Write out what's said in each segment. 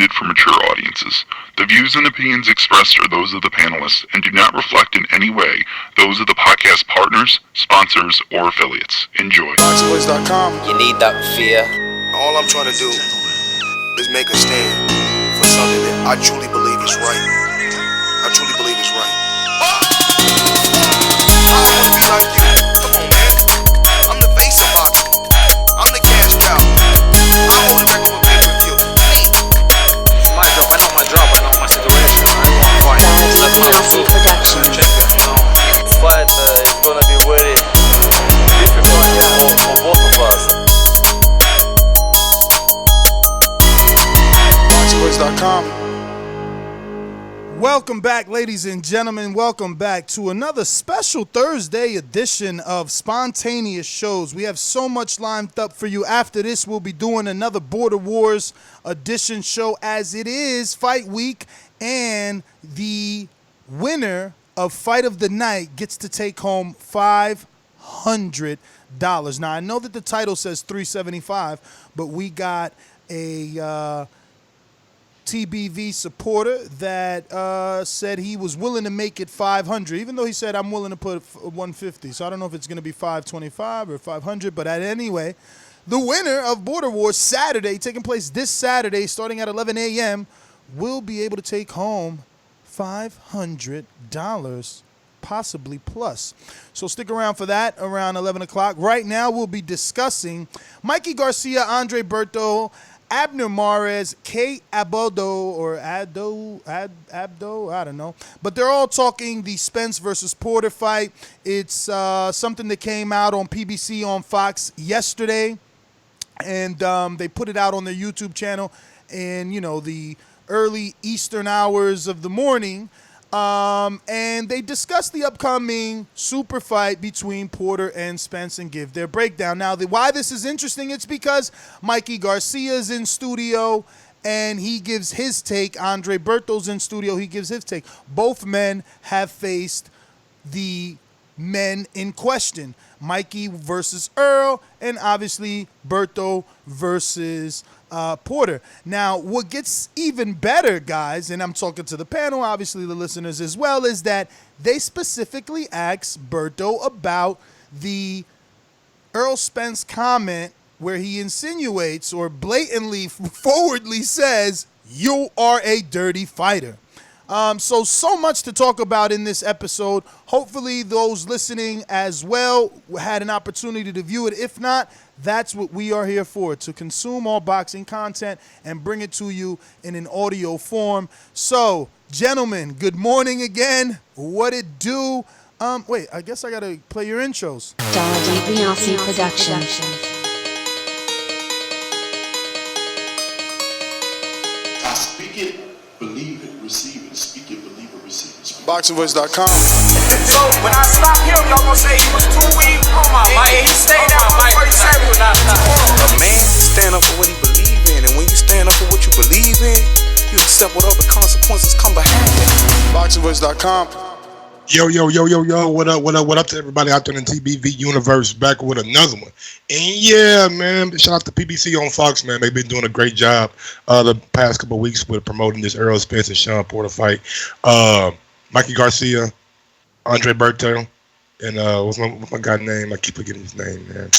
intended for mature audiences. The views and opinions expressed are those of the panelists and do not reflect in any way those of the podcast partners, sponsors, or affiliates. Enjoy. Boxingvoice.com. You need that fear. All I'm trying to do is make a stand for something that I truly believe is right. I truly believe is right. I wanna be like you. Come on, man. I'm the face of boxing. I'm the cash cow. I hold the record with pay-per-view. My job, I know my situation. I don't fight. That's my food. Fight is gonna be very difficult for both of us. Boxingvoice.com. Welcome back, ladies and gentlemen. Welcome back to another special Thursday edition of Spontaneous Shows. We have so much lined up for you. After this, we'll be doing another Border Wars edition show, as it is Fight Week, and the winner of Fight of the Night gets to take home $500. Now, I know that the title says $375, but we got a TBV supporter that said he was willing to make it 500, even though he said I'm willing to put 150. So I don't know if it's going to be 525 or 500, but anyway, the winner of Border Wars Saturday, taking place this Saturday, starting at 11 a.m., will be able to take home $500, possibly plus. So stick around for that around 11 o'clock. Right now, we'll be discussing Mikey Garcia, Andre Berto, Abner Mares, Kate Abdo, or Abdo, I don't know. But they're all talking the Spence versus Porter fight. It's something that came out on PBC on Fox yesterday. And they put it out on their YouTube channel in, the early Eastern hours of the morning. And they discussed the upcoming super fight between Porter and Spence and give their breakdown. Now, why this is interesting, it's because Mikey Garcia is in studio and he gives his take. Andre Berto's in studio, he gives his take. Both men have faced the men in question. Mikey versus Earl, and obviously Berto versus Porter. Now, what gets even better, guys, and I'm talking to the panel, obviously the listeners as well, is that they specifically asked Berto about the Errol Spence comment where he insinuates or blatantly, forwardly says, "You are a dirty fighter." So much to talk about in this episode. Hopefully those listening as well had an opportunity to view it. If not, that's what we are here for, to consume all boxing content and bring it to you in an audio form. So, gentlemen, good morning again. What it do? Wait, I guess I got to play your intros. Dazn Production. I speak it, believe it, receive it. Speak it, believe it, receive it. Boxingvoice.com. So when I stop him, y'all gonna say he was too weak. He stayed out before he said it. A man stand up for what he believe in, and when you stand up for what you believe in, you accept whatever consequences come behind it. Boxingvoice.com. Yo, what up to everybody out there in the TBV universe, back with another one. And yeah, man, shout out to PBC on Fox, man. They've been doing a great job the past couple of weeks with promoting this Errol Spence and Shawn Porter fight. Mikey Garcia, Andre Berto, and what's my guy's name? I keep forgetting his name, man.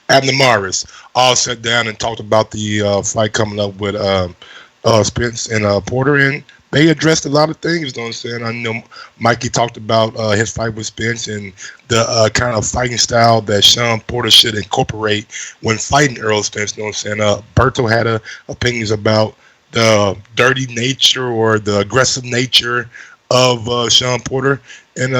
Abner Mares all sat down and talked about the fight coming up with Spence and Porter, and they addressed a lot of things, you know what I'm saying? I know Mikey talked about his fight with Spence and the kind of fighting style that Shawn Porter should incorporate when fighting Errol Spence, you know what I'm saying? Berto had opinions about the dirty nature or the aggressive nature of Shawn Porter, and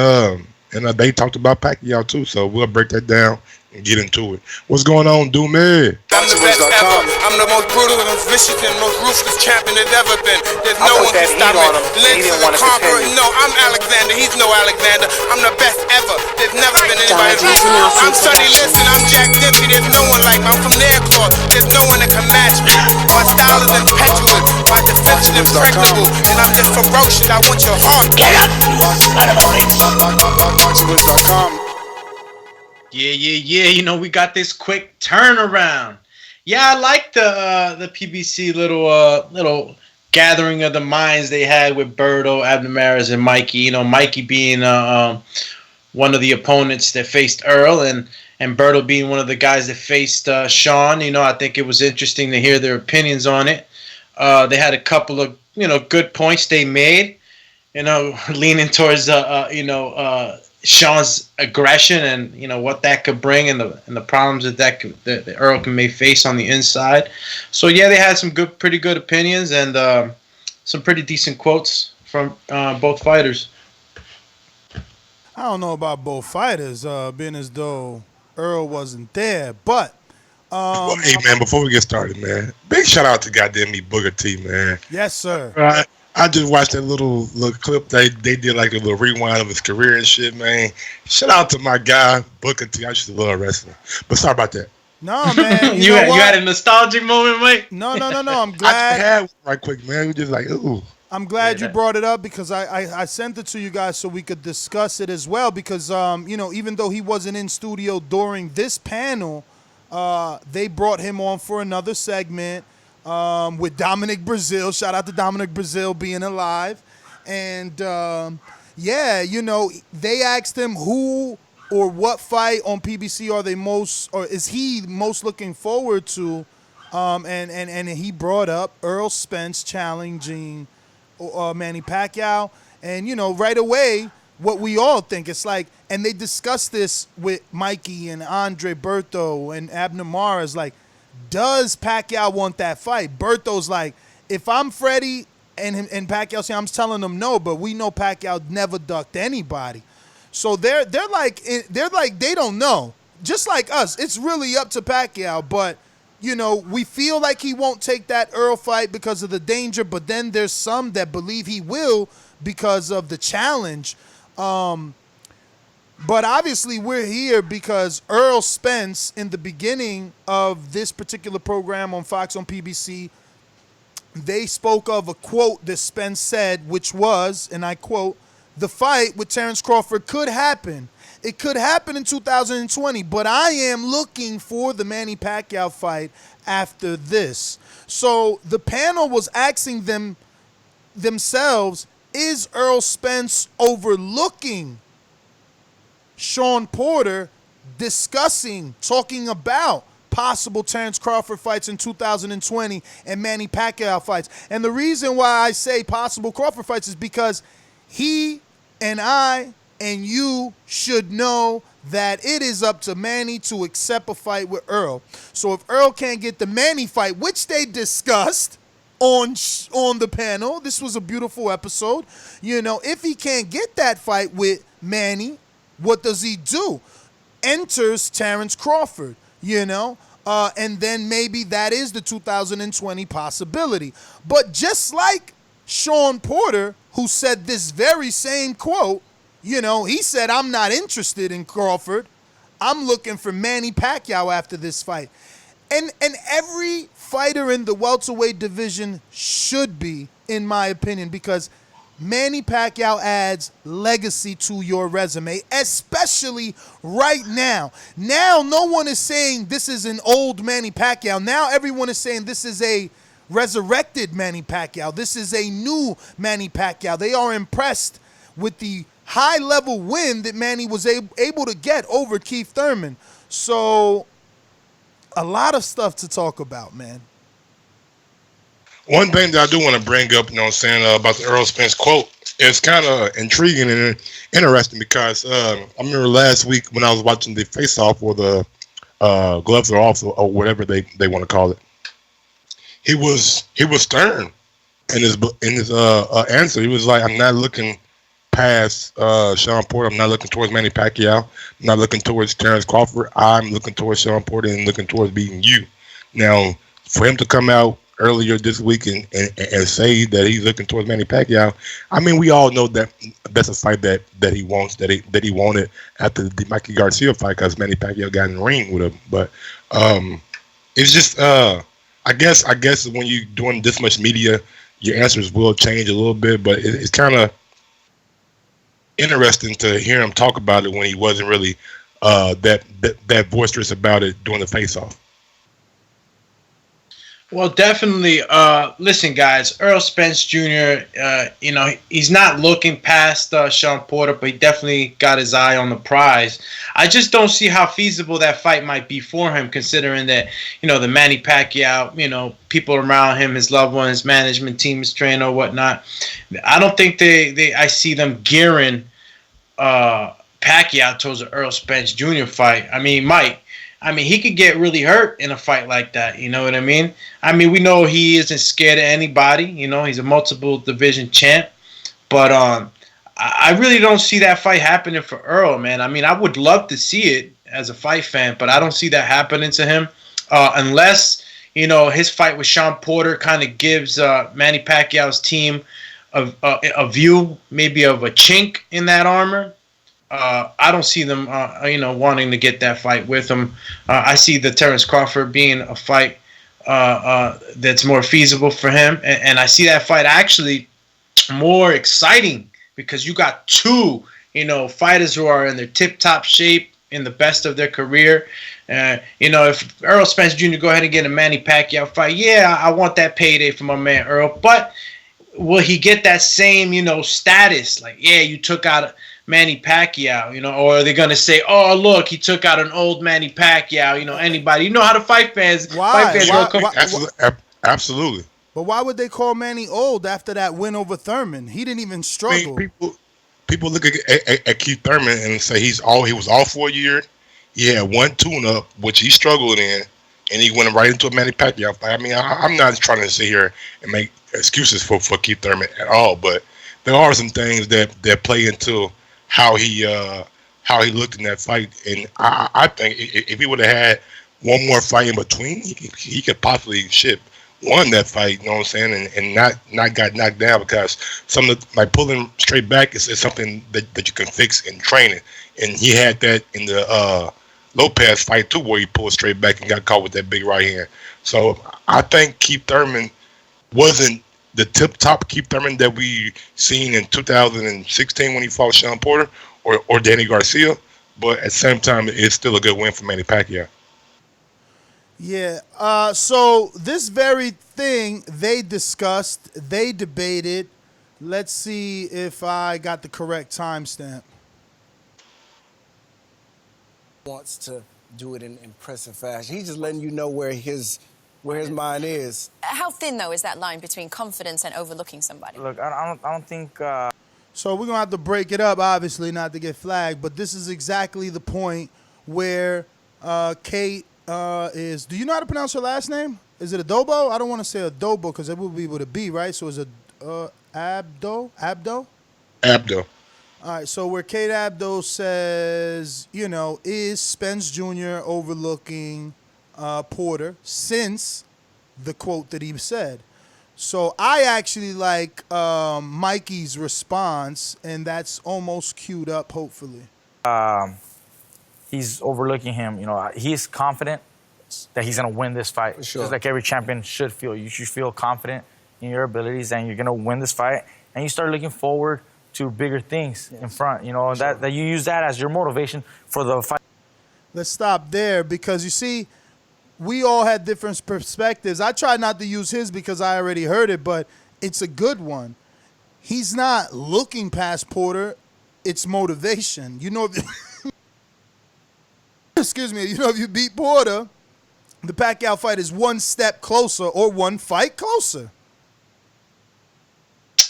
they talked about Pacquiao too, so we'll break that down and get into it. What's going on, Doomie? I'm the best ever. I'm the most brutal and vicious and most ruthless champion there's ever been. There's no one can stop me. Lynch is a conqueror. No, I'm Alexander. He's no Alexander. I'm the best ever. There's never been anybody like me. I'm Sonny Liston. I'm Jack Dempsey. There's no one like me. I'm from Nairclaw. There's no one that can match me. My style is impetuous. My defense is impregnable. And I'm just ferocious. I want your heart. Get up! Boxingvoice.com. Yeah. You know, we got this quick turnaround. Yeah, I like the PBC little gathering of the minds they had with Berto, Abner Mares, and Mikey. You know, Mikey being one of the opponents that faced Earl, and Berto being one of the guys that faced Shawn. You know, I think it was interesting to hear their opinions on it. They had a couple of good points they made. You know, leaning towards Shawn's aggression and what that could bring and the problems that Earl may face on the inside. So yeah, they had some pretty good opinions and some pretty decent quotes from both fighters. I don't know about both fighters, being as though Earl wasn't there, but Hey man, before we get started, man, big shout out to goddamn me Booker T, man. yes, sir. Right. I just watched that little clip they did like a little rewind of his career and shit, man. Shout out to my guy Booker T. I used to love wrestling, but sorry about that. No, man. You had a nostalgic moment, Mike. No. I'm I glad. had one right quick, man. We were just like, ooh. I'm glad you brought it up because I sent it to you guys so we could discuss it as well because even though he wasn't in studio during this panel, they brought him on for another segment with Dominic Brazil. Shout out to Dominic Brazil being alive. And they asked him who or what fight on PBC are they most, or is he most looking forward to? And he brought up Errol Spence challenging Manny Pacquiao. And, right away, what we all think, it's like, and they discussed this with Mikey and Andre Berto and Abner Mares, like, does Pacquiao want that fight? Berto's like, if I'm Freddie and Pacquiao saying, I'm telling them no, but we know Pacquiao never ducked anybody. So they're like they don't know. Just like us, it's really up to Pacquiao, but we feel like he won't take that Earl fight because of the danger, but then there's some that believe he will because of the challenge. But obviously we're here because Errol Spence, in the beginning of this particular program on Fox on PBC, they spoke of a quote that Spence said, which was, and I quote, "The fight with Terrence Crawford could happen. It could happen in 2020, but I am looking for the Manny Pacquiao fight after this." So the panel was asking themselves, is Errol Spence overlooking Shawn Porter talking about possible Terrence Crawford fights in 2020 and Manny Pacquiao fights? And the reason why I say possible Crawford fights is because he and I and you should know that it is up to Manny to accept a fight with Earl. So if Earl can't get the Manny fight, which they discussed on the panel, this was a beautiful episode. If he can't get that fight with Manny, what does he do? Enters Terrence Crawford, and then maybe that is the 2020 possibility. But just like Shawn Porter, who said this very same quote, he said, I'm not interested in Crawford. I'm looking for Manny Pacquiao after this fight. And every fighter in the welterweight division should be, in my opinion, because Manny Pacquiao adds legacy to your resume, especially right now. Now no one is saying this is an old Manny Pacquiao. Now everyone is saying this is a resurrected Manny Pacquiao. This is a new Manny Pacquiao. They are impressed with the high-level win that Manny was able to get over Keith Thurman. So, a lot of stuff to talk about, man. One thing that I do want to bring up, about the Errol Spence quote, it's kind of intriguing and interesting because I remember last week when I was watching the face-off or the gloves are off or whatever they want to call it. He was stern in his answer. He was like, I'm not looking past Shawn Porter. I'm not looking towards Manny Pacquiao. I'm not looking towards Terrence Crawford. I'm looking towards Shawn Porter and looking towards beating you. Now, for him to come out earlier this week and say that he's looking towards Manny Pacquiao, I mean, we all know that that's a fight that he wants, that he wanted after the Mikey Garcia fight because Manny Pacquiao got in the ring with him. But it's just, I guess when you're doing this much media, your answers will change a little bit, but it's kind of interesting to hear him talk about it when he wasn't really that boisterous about it during the face-off. Well, definitely. Listen, guys, Errol Spence Jr. He's not looking past Shawn Porter, but he definitely got his eye on the prize. I just don't see how feasible that fight might be for him, considering that the Manny Pacquiao, people around him, his loved ones, management team, his trainer, whatnot. I don't think I see them gearing Pacquiao towards the Errol Spence Jr. fight. I mean, Mike. He could get really hurt in a fight like that. You know what I mean? We know he isn't scared of anybody. He's a multiple division champ. But I really don't see that fight happening for Earl, man. I would love to see it as a fight fan, but I don't see that happening to him unless, his fight with Shawn Porter kind of gives Manny Pacquiao's team a view maybe of a chink in that armor. I don't see them, wanting to get that fight with him. I see the Terrence Crawford being a fight that's more feasible for him, and I see that fight actually more exciting because you got two, fighters who are in their tip-top shape, in the best of their career. If Errol Spence Jr. go ahead and get a Manny Pacquiao fight, yeah, I want that payday for my man Earl, but will he get that same, status? Like, yeah, you took out Manny Pacquiao, or are they going to say, oh, look, he took out an old Manny Pacquiao, anybody. You know how the fight fans Absolutely. But why would they call Manny old after that win over Thurman? He didn't even struggle. People look at Keith Thurman and say he was off for a year. He had one tune-up, which he struggled in, and he went right into a Manny Pacquiao fight. I'm not trying to sit here and make excuses for Keith Thurman at all, but there are some things that play into how he looked in that fight, and I think if he would have had one more fight in between, he could possibly won that fight. You know what I'm saying, and not got knocked down, because some of pulling straight back is something that you can fix in training, and he had that in the Lopez fight too, where he pulled straight back and got caught with that big right hand. So I think Keith Thurman wasn't the tip-top Keith Thurman that we seen in 2016 when he fought Shawn Porter or Danny Garcia, but at the same time, it's still a good win for Manny Pacquiao. Yeah. So this very thing they discussed, they debated. Let's see if I got the correct timestamp. Wants to do it in impressive fashion. He's just letting you know where his mind is. How thin, though, is that line between confidence and overlooking somebody? Look, I don't think... So we're going to have to break it up, obviously, not to get flagged, but this is exactly the point where Kate is... Do you know how to pronounce her last name? Is it Adobo? I don't want to say Adobo because it would be with a B, right? So is it Abdo? Abdo? Abdo. All right, so where Kate Abdo says, is Spence Jr. overlooking Porter since the quote that he said. So I actually like Mikey's response, and that's almost queued up, hopefully. He's overlooking him. He's confident that he's going to win this fight. Sure. Just like every champion should feel. You should feel confident in your abilities, and you're going to win this fight. And you start looking forward to bigger things in front. That you use that as your motivation for the fight. Let's stop there because, you see, we all had different perspectives. I tried not to use his because I already heard it, but it's a good one. He's not looking past Porter. It's motivation. Excuse me. If you beat Porter, the Pacquiao fight is one step closer or one fight closer.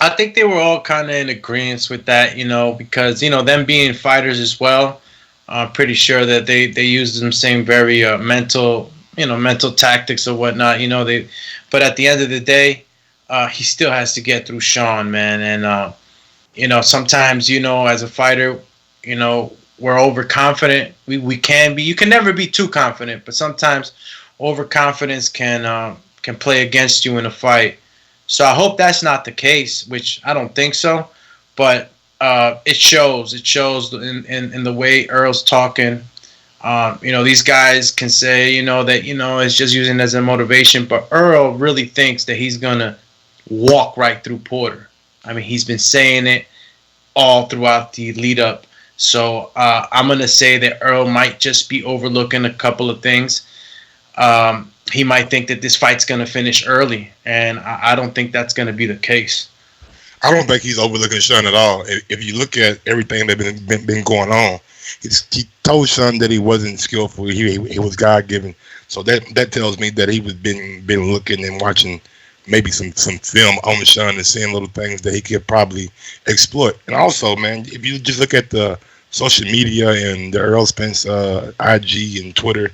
I think they were all kind of in agreement with that, because, them being fighters as well, I'm pretty sure that they use them same very mental tactics or whatnot, but at the end of the day, he still has to get through Shawn, man. And, sometimes, as a fighter, we're overconfident. We can be. You can never be too confident, but sometimes overconfidence can play against you in a fight. So I hope that's not the case, which I don't think so. But it shows. It shows in the way Earl's talking. These guys can say, that, it's just using it as a motivation. But Earl really thinks that he's going to walk right through Porter. He's been saying it all throughout the lead up. So I'm going to say that Earl might just be overlooking a couple of things. he might think that this fight's going to finish early, and I don't think that's going to be the case. I don't think he's overlooking Shawn at all. If you look at everything that's been going on, he told Shawn that he wasn't skillful. He was God given. So that tells me that he was been looking and watching maybe some film on Shawn and seeing little things that he could probably exploit. And also, man, if you just look at the social media and the Errol Spence IG and Twitter,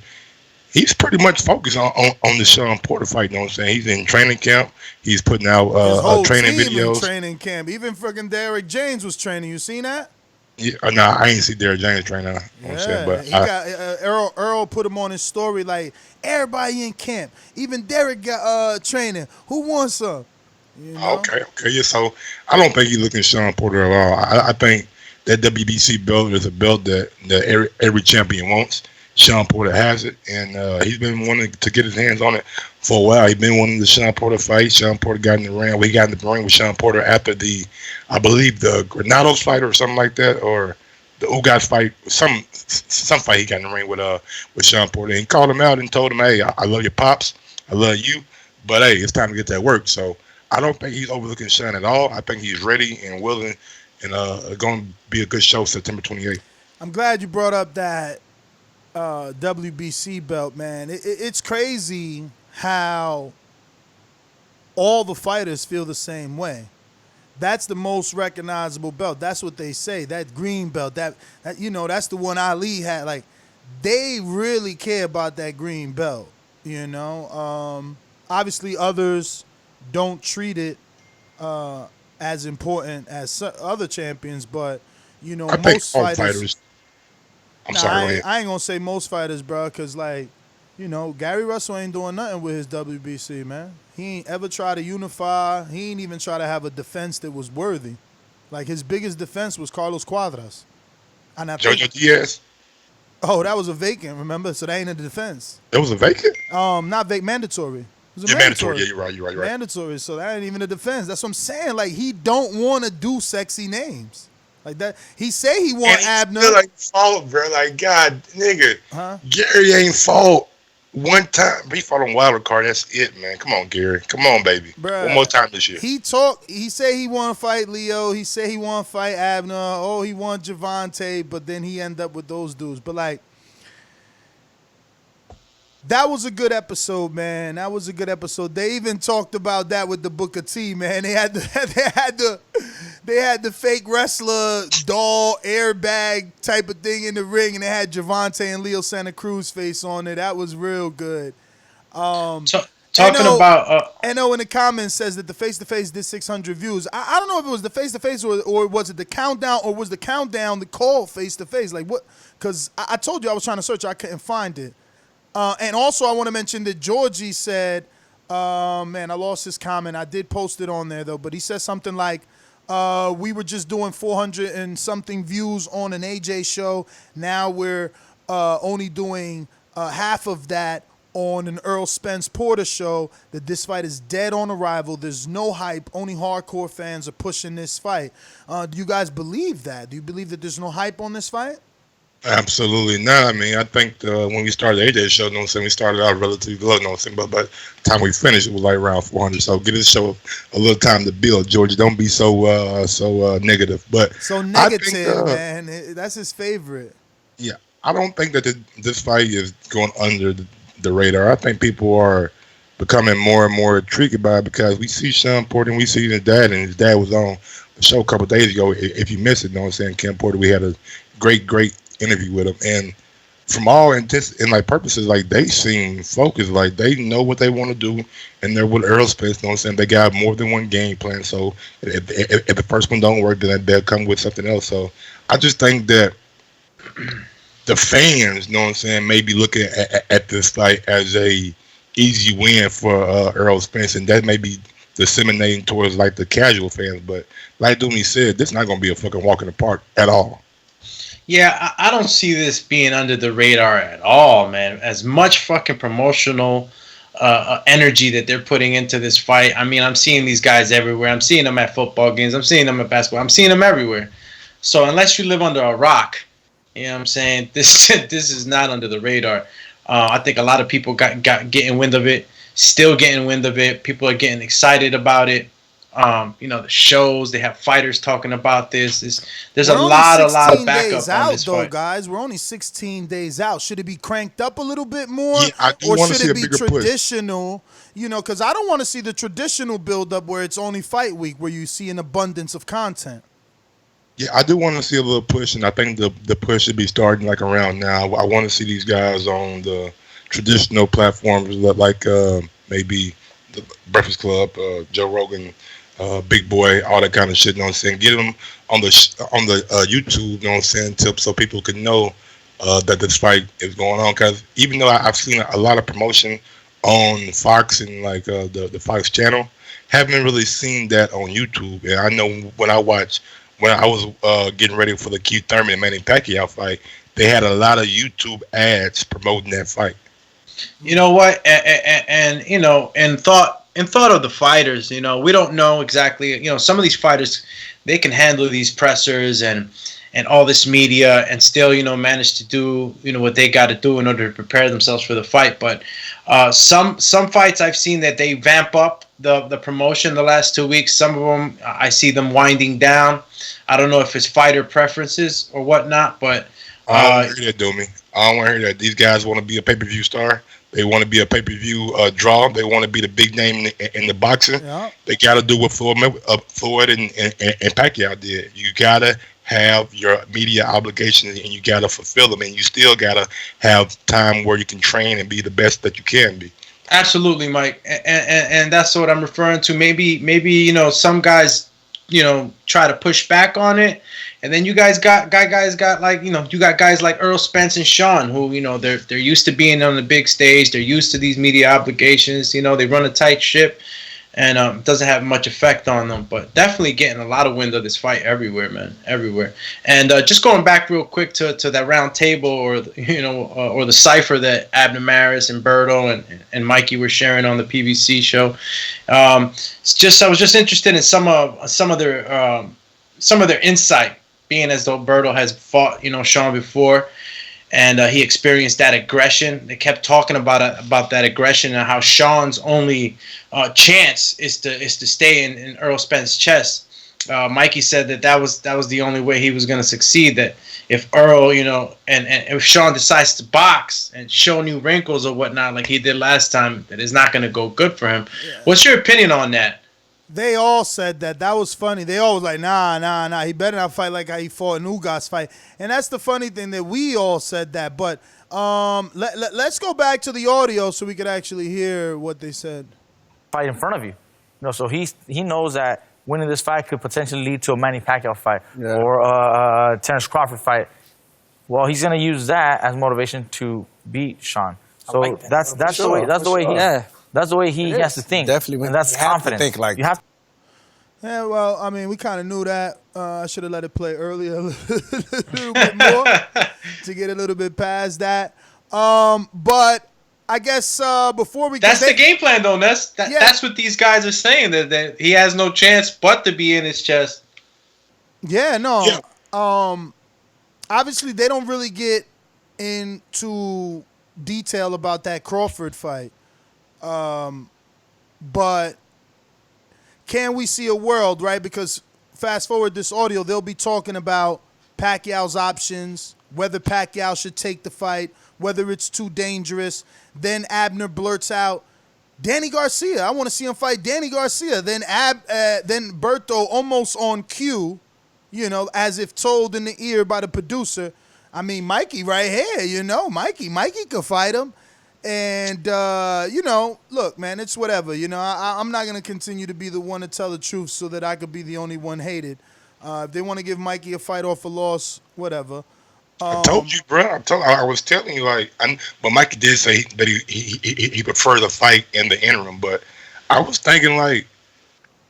he's pretty much focused on the Shawn Porter fight. You know what I'm saying? He's in training camp. He's putting out His whole training team videos. in training camp. Even freaking Derrick James was training. You seen that? Yeah, nah, I ain't see Derrick James train now. You know what I'm saying? But he got Errol put him on his story like everybody in camp. Even Derrick got training. Who wants some? You know? Okay, yeah. So I don't think he's looking at Shawn Porter at all. I think that WBC belt is a belt that every champion wants. Shawn Porter has it, and he's been wanting to get his hands on it for a while. He's been wanting the Shawn Porter fight. Shawn Porter got in the ring. We got in the ring with Shawn Porter after I believe the Granados fight or something like that, or the Ugas fight. Some fight he got in the ring with Shawn Porter. And he called him out and told him, "Hey, I love your pops. I love you, but hey, it's time to get that work." So I don't think he's overlooking Shawn at all. I think he's ready and willing, and going to be a good show September 28th. I'm glad you brought up that WBC belt, man. It's crazy how all the fighters feel the same way. That's the most recognizable belt. That's what they say. That green belt, that that's the one Ali had. Like, they really care about that green belt. Obviously others don't treat it as important as other champions, but I think most all fighters. Sorry, I ain't gonna say most fighters, bro, because Gary Russell ain't doing nothing with his WBC, man. He ain't ever tried to unify. He ain't even try to have a defense that was worthy. Like, his biggest defense was Carlos Cuadras. And Jojo Diaz. Oh, that was a vacant, remember? So that ain't a defense. That was a vacant? Not vacant, mandatory. It was a mandatory. Yeah, you're right. Mandatory, so that ain't even a defense. That's what I'm saying. Like, he don't want to do sexy names. Like that, he say he want Abner. Still like fought, bro. Like, God, nigga, Gary ain't fought one time. He fought on Wilder card. That's it, man. Come on, Gary. Come on, baby. Bruh, one more time this year. He say he want to fight Leo. He say he want to fight Abner. Oh, he want Javante, but then he end up with those dudes. But like, that was a good episode, man. That was a good episode. They even talked about that with the Booker T, man. They had the fake wrestler doll airbag type of thing in the ring, and they had Javante and Leo Santa Cruz face on it. That was real good. Talking about NO in the comments says that the face-to-face did 600 views. I don't know if it was the face-to-face or was it the countdown, or was the countdown the call face-to-face? Like, what? Because I told you I was trying to search. I couldn't find it. And also I want to mention that Georgie said, man, I lost his comment. I did post it on there, though. But he said something like, we were just doing 400 and something views on an AJ show. Now we're only doing half of that on an Errol Spence Porter show. That this fight is dead on arrival. There's no hype. Only hardcore fans are pushing this fight. Do you guys believe that? Do you believe that there's no hype on this fight? Absolutely not. I mean, I think when we started the AJ show, we started out relatively low, but by the time we finished, it was like around 400. So give this show a little time to build, Georgia. Don't be so negative. But so negative, man. That's his favorite. Yeah, I don't think that this fight is going under the radar. I think people are becoming more and more intrigued by it because we see Shawn Porter and we see his dad, and his dad was on the show a couple of days ago. If you missed it, Ken Porter, we had a great interview with him, and from all intents and purposes, they seem focused, they know what they want to do, and they're with Errol Spence. They got more than one game plan. So if the first one don't work, then they'll come with something else. So I just think that the fans, may be looking at this fight as a easy win for Errol Spence, and that may be disseminating towards the casual fans. But like Dooney said, this is not going to be a fucking walk in the park at all. Yeah, I don't see this being under the radar at all, man. As much fucking promotional energy that they're putting into this fight. I mean, I'm seeing these guys everywhere. I'm seeing them at football games. I'm seeing them at basketball. I'm seeing them everywhere. So unless you live under a rock, you know what I'm saying, this is not under the radar. I think a lot of people got getting wind of it, still getting wind of it. People are getting excited about it. The shows, they have fighters talking about this. There's a lot of backup on this fight. Guys. We're only 16 days out. Should it be cranked up a little bit more? Yeah, I do or want to should see it a be bigger traditional? Because I don't want to see the traditional build-up where it's only fight week, where you see an abundance of content. Yeah, I do want to see a little push, and I think the push should be starting like around now. I want to see these guys on the traditional platforms like maybe the Breakfast Club, Joe Rogan, Big Boy, all that kind of shit. You know what I'm saying? Get them on the YouTube. You know what I'm saying? So people can know that this fight is going on. Because even though I've seen a lot of promotion on Fox and like the Fox channel, haven't really seen that on YouTube. And I know when I was getting ready for the Keith Thurman and Manny Pacquiao fight, they had a lot of YouTube ads promoting that fight. You know what? And in thought of the fighters, we don't know exactly. Some of these fighters, they can handle these pressers and all this media and still, manage to do, what they got to do in order to prepare themselves for the fight. But some fights I've seen that they vamp up the promotion the last 2 weeks. Some of them I see them winding down. I don't know if it's fighter preferences or whatnot, but I don't want to hear that, Domi. I don't want to hear that. These guys want to be a pay-per-view star. They want to be a pay-per-view draw. They want to be the big name in the boxing. Yeah. They got to do what Floyd and Pacquiao did. You got to have your media obligations and you got to fulfill them. And you still got to have time where you can train and be the best that you can be. Absolutely, Mike. And that's what I'm referring to. Maybe some guys, try to push back on it. And then you guys got like, you got guys like Errol Spence and Shawn who, they're used to being on the big stage. They're used to these media obligations. They run a tight ship and it doesn't have much effect on them. But definitely getting a lot of wind of this fight everywhere, man, everywhere. And just going back real quick to that round table or the cipher that Abner Mares and Berto and Mikey were sharing on the PBC show. I was just interested in some of their insight, being as though Berto has fought, Shawn before, and he experienced that aggression. They kept talking about that aggression and how Shawn's only chance is to stay in Errol Spence's chest. Mikey said that was the only way he was going to succeed. That if Errol, and if Shawn decides to box and show new wrinkles or whatnot, like he did last time, that it's not going to go good for him. Yeah. What's your opinion on that? They all said that. That was funny. They all was like, nah. He better not fight like how he fought in Ugas fight. And that's the funny thing that we all said that. But let's go back to the audio so we could actually hear what they said. Fight in front of you. So he knows that winning this fight could potentially lead to a Manny Pacquiao fight or a Terrence Crawford fight. Well, he's going to use that as motivation to beat Shawn. So like that. that's the way he has to think. Definitely, and that's confidence. Think like you have. Yeah, well, I mean, we kind of knew that. I should have let it play earlier a little bit more to get a little bit past that. But I guess before we that's the game plan, though. That's what these guys are saying, that he has no chance but to be in his chest. Yeah, no. Yeah. Obviously, they don't really get into detail about that Crawford fight. But can we see a world, right? Because fast forward this audio, they'll be talking about Pacquiao's options, whether Pacquiao should take the fight, whether it's too dangerous. Then Abner blurts out, Danny Garcia. I want to see him fight Danny Garcia. Then Berto, almost on cue, as if told in the ear by the producer. I mean, Mikey right here, Mikey could fight him. And, look, man, it's whatever. I'm not going to continue to be the one to tell the truth so that I could be the only one hated. If they want to give Mikey a fight off a loss, whatever. I told you, bro. I was telling you, but Mikey did say that he preferred the fight in the interim. But I was thinking,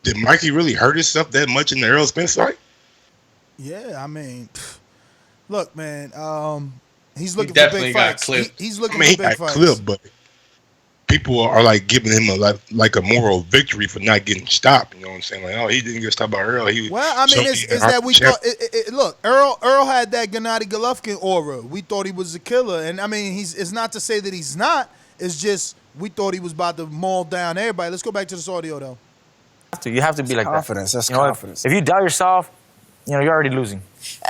did Mikey really hurt himself that much in the Errol Spence fight? Yeah, I mean, look, man, he's looking for big fights. He's looking for big fights. Clipped, but people are like giving him like a moral victory for not getting stopped. You know what I'm saying? Like, oh, he didn't get stopped by Earl. Well, I mean, is that we thought? Look, Earl had that Gennady Golovkin aura. We thought he was a killer, and I mean, it's not to say that he's not. It's just we thought he was about to maul down everybody. Let's go back to this audio though. You have to be like confidence. that. That's confidence. If you doubt yourself, you're already losing.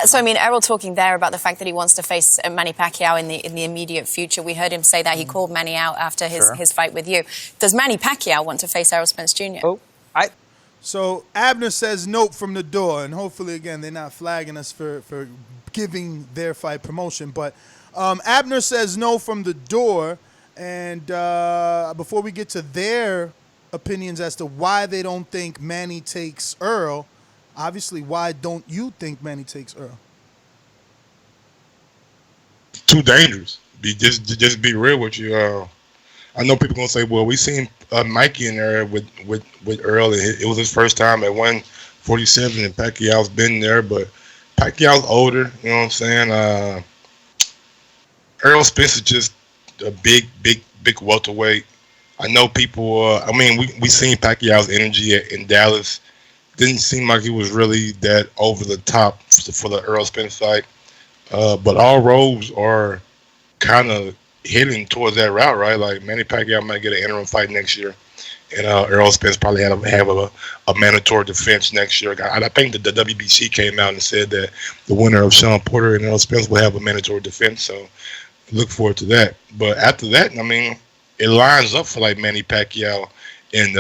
So, I mean, Errol talking there about the fact that he wants to face Manny Pacquiao in the immediate future. We heard him say that he called Manny out after his fight with you. Does Manny Pacquiao want to face Errol Spence Jr.? So Abner says nope from the door, and hopefully, again, they're not flagging us for giving their fight promotion. But Abner says no from the door, and before we get to their opinions as to why they don't think Manny takes Earl, obviously, why don't you think Manny takes Earl? Too dangerous. Just be real with you. I know people gonna say, "Well, we seen Mikey in there with Earl, and it was his first time at 147, and Pacquiao's been there, but Pacquiao's older." You know what I'm saying? Errol Spence is just a big welterweight. I know people. I mean, we seen Pacquiao's energy in Dallas. Didn't seem like he was really that over the top for the Errol Spence fight. But all roads are kind of heading towards that route, right? Like Manny Pacquiao might get an interim fight next year, and Errol Spence probably have a mandatory defense next year. I think the WBC came out and said that the winner of Shawn Porter and Errol Spence will have a mandatory defense, so look forward to that. But after that, I mean, it lines up for like Manny Pacquiao and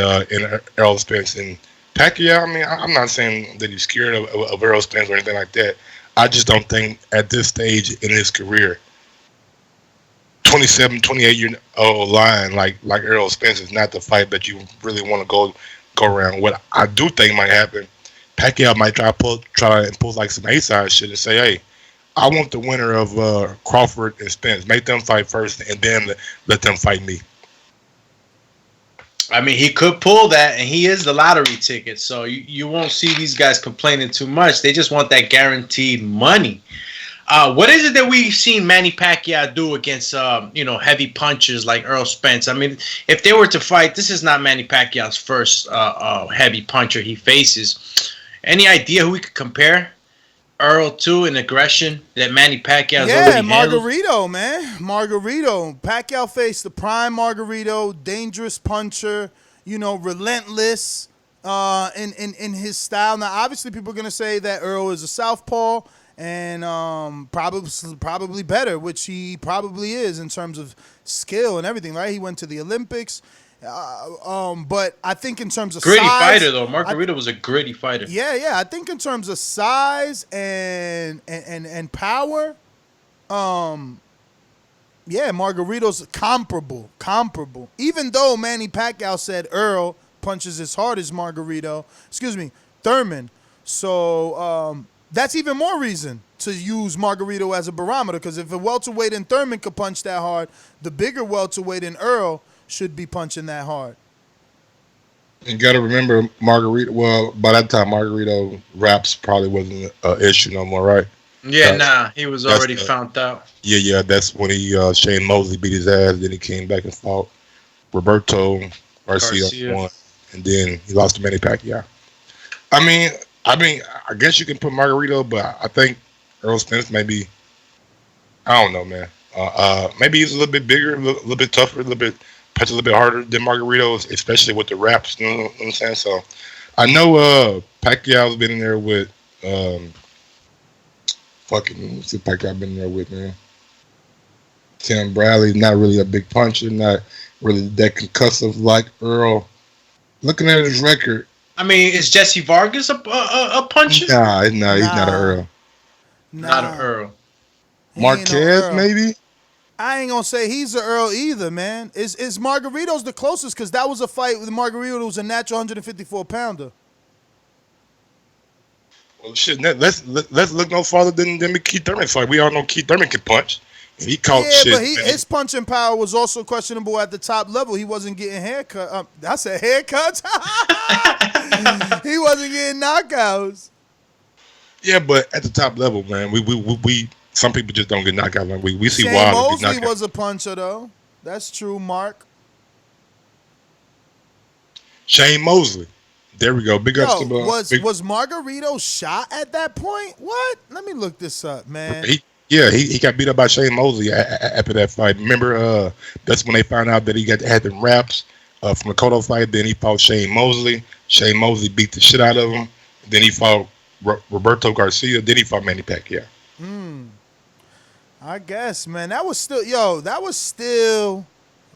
Errol Spence. And Pacquiao, I mean, I'm not saying that he's scared of Errol Spence or anything like that. I just don't think at this stage in his career, 27, 28-year-old line like Errol Spence is not the fight that you really want to go around. What I do think might happen, Pacquiao might try and pull like some A-side shit and say, hey, I want the winner of Crawford and Spence. Make them fight first and then let them fight me. I mean, he could pull that, and he is the lottery ticket, so you won't see these guys complaining too much. They just want that guaranteed money. What is it that we've seen Manny Pacquiao do against, heavy punchers like Errol Spence? I mean, if they were to fight, this is not Manny Pacquiao's first heavy puncher he faces. Any idea who we could compare Earl to in aggression that Manny Pacquiao's already handled? Margarito, man. Margarito. Pacquiao faced the prime Margarito, dangerous puncher, relentless in his style. Now, obviously, people are going to say that Earl is a southpaw and probably better, which he probably is in terms of skill and everything, right? He went to the Olympics. But I think in terms of gritty size, fighter though, Margarito was a gritty fighter. Yeah. I think in terms of size and power, Margarito's comparable. Even though Manny Pacquiao said Earl punches as hard as Thurman. So that's even more reason to use Margarito as a barometer, because if a welterweight in Thurman could punch that hard, the bigger welterweight in Earl should be punching that hard. You got to remember, Margarito. Well, by that time, Margarito raps probably wasn't an issue no more, right? Yeah, he was already found out. Yeah, that's when Shane Mosley beat his ass. Then he came back and fought Roberto Garcia won, and then he lost to Manny Pacquiao. I mean, I guess you can put Margarito, but I think Errol Spence maybe. I don't know, man. Maybe he's a little bit bigger, a little bit tougher, punch a little bit harder than Margarito, especially with the raps. You know what I'm saying? So I know Pacquiao's been in there with what's the Pacquiao been in there with, man? Tim Bradley, not really a big puncher, not really that concussive like Earl. Looking at his record, I mean, is Jesse Vargas a puncher? Nah, he's not an Earl. Not an Earl. Marquez, maybe? I ain't gonna say he's an Earl either, man. Is Margarito's the closest, because that was a fight with Margarito who was a natural 154-pounder. Well, shit, let's look no farther than Keith Thurman's fight. We all know Keith Thurman can punch. He caught shit. But his punching power was also questionable at the top level. He wasn't getting haircuts. I said haircuts? He wasn't getting knockouts. Yeah, but at the top level, man, we some people just don't get knocked out. Like we see Shane Wilder Mosley get knocked out. was a puncher, though. That's true, Mark. Shane Mosley. There we go. Big ups to was Margarito shot at that point? What? Let me look this up, man. He got beat up by Shane Mosley after that fight. Remember, that's when they found out that he had them raps from the Cotto fight. Then he fought Shane Mosley. Shane Mosley beat the shit out of him. Then he fought Roberto Garcia. Then he fought Manny Pacquiao. I guess, man. That was still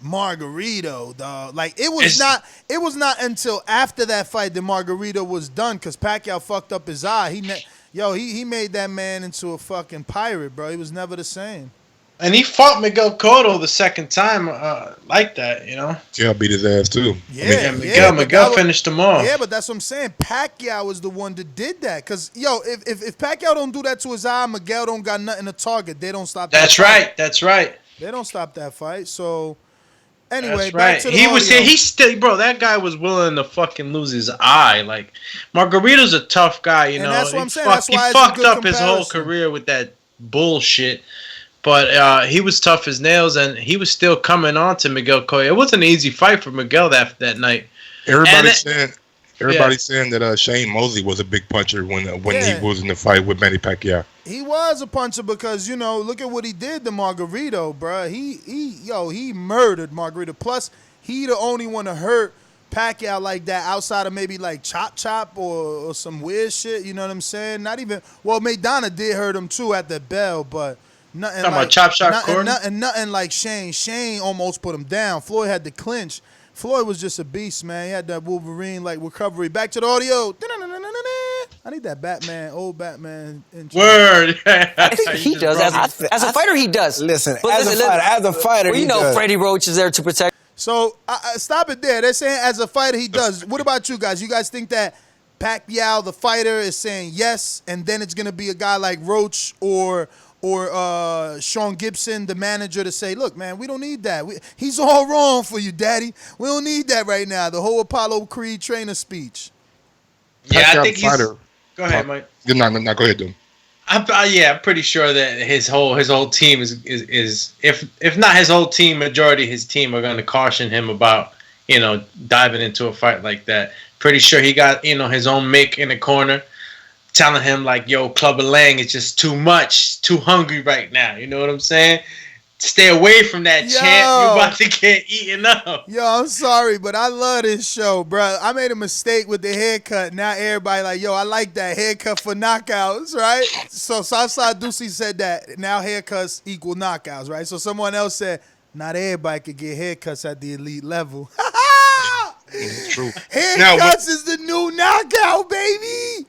Margarito, dog. Like it was not until after that fight that Margarito was done because Pacquiao fucked up his eye. He made that man into a fucking pirate, bro. He was never the same. And he fought Miguel Cotto the second time like that, you know? Yeah, beat his ass too. Miguel finished him off. Yeah, but that's what I'm saying. Pacquiao was the one that did that. Because, if Pacquiao don't do that to his eye, Miguel don't got nothing to target. They don't stop that fight. That's right. They don't stop that fight. So, anyway, back to the audio. Bro, that guy was willing to fucking lose his eye. Like, Margarito's a tough guy, you know? That's what I'm saying. He fucked up his whole career with that bullshit. But he was tough as nails, and he was still coming on to Miguel Cotto. It wasn't an easy fight for Miguel that night. Everybody's saying that Shane Mosley was a big puncher when he was in the fight with Manny Pacquiao. He was a puncher because, look at what he did to Margarito, bro. He murdered Margarito. Plus, he the only one to hurt Pacquiao like that outside of maybe like Chop or some weird shit. You know what I'm saying? Not even, Maidana did hurt him too at the bell, but nothing talking like about Chop Shop nothing like Shane. Shane almost put him down. Floyd had to clinch. Floyd was just a beast, man. He had that Wolverine like recovery. Back to the audio. I need that Batman, old Batman intro. Word. I think he does. As a fighter, he does. Listen, as a fighter, he does. Freddie Roach is there to protect. So stop it there. They're saying as a fighter, he does. What about you guys? You guys think that Pacquiao, the fighter, is saying yes, and then it's gonna be a guy like Roach or Sean Gibson, the manager, to say, look, man, we don't need that. He's all wrong for you, daddy. We don't need that right now. The whole Apollo Creed trainer speech. Yeah, I think he's... Go ahead, Mike. No, go ahead, dude. I'm pretty sure that his whole team is if not his whole team, majority of his team are going to caution him about, diving into a fight like that. Pretty sure he got, his own Mick in the corner, telling him like, yo, Clubber Lang is just too much, too hungry right now. You know what I'm saying? Stay away from that, champ. You're about to get eaten up. Yo, I'm sorry, but I love this show, bro. I made a mistake with the haircut. Now everybody like, yo, I like that haircut for knockouts, right? So Southside Ducey said that. Now haircuts equal knockouts, right? So someone else said, not everybody could get haircuts at the elite level. It's true. Haircuts is the new knockout, baby.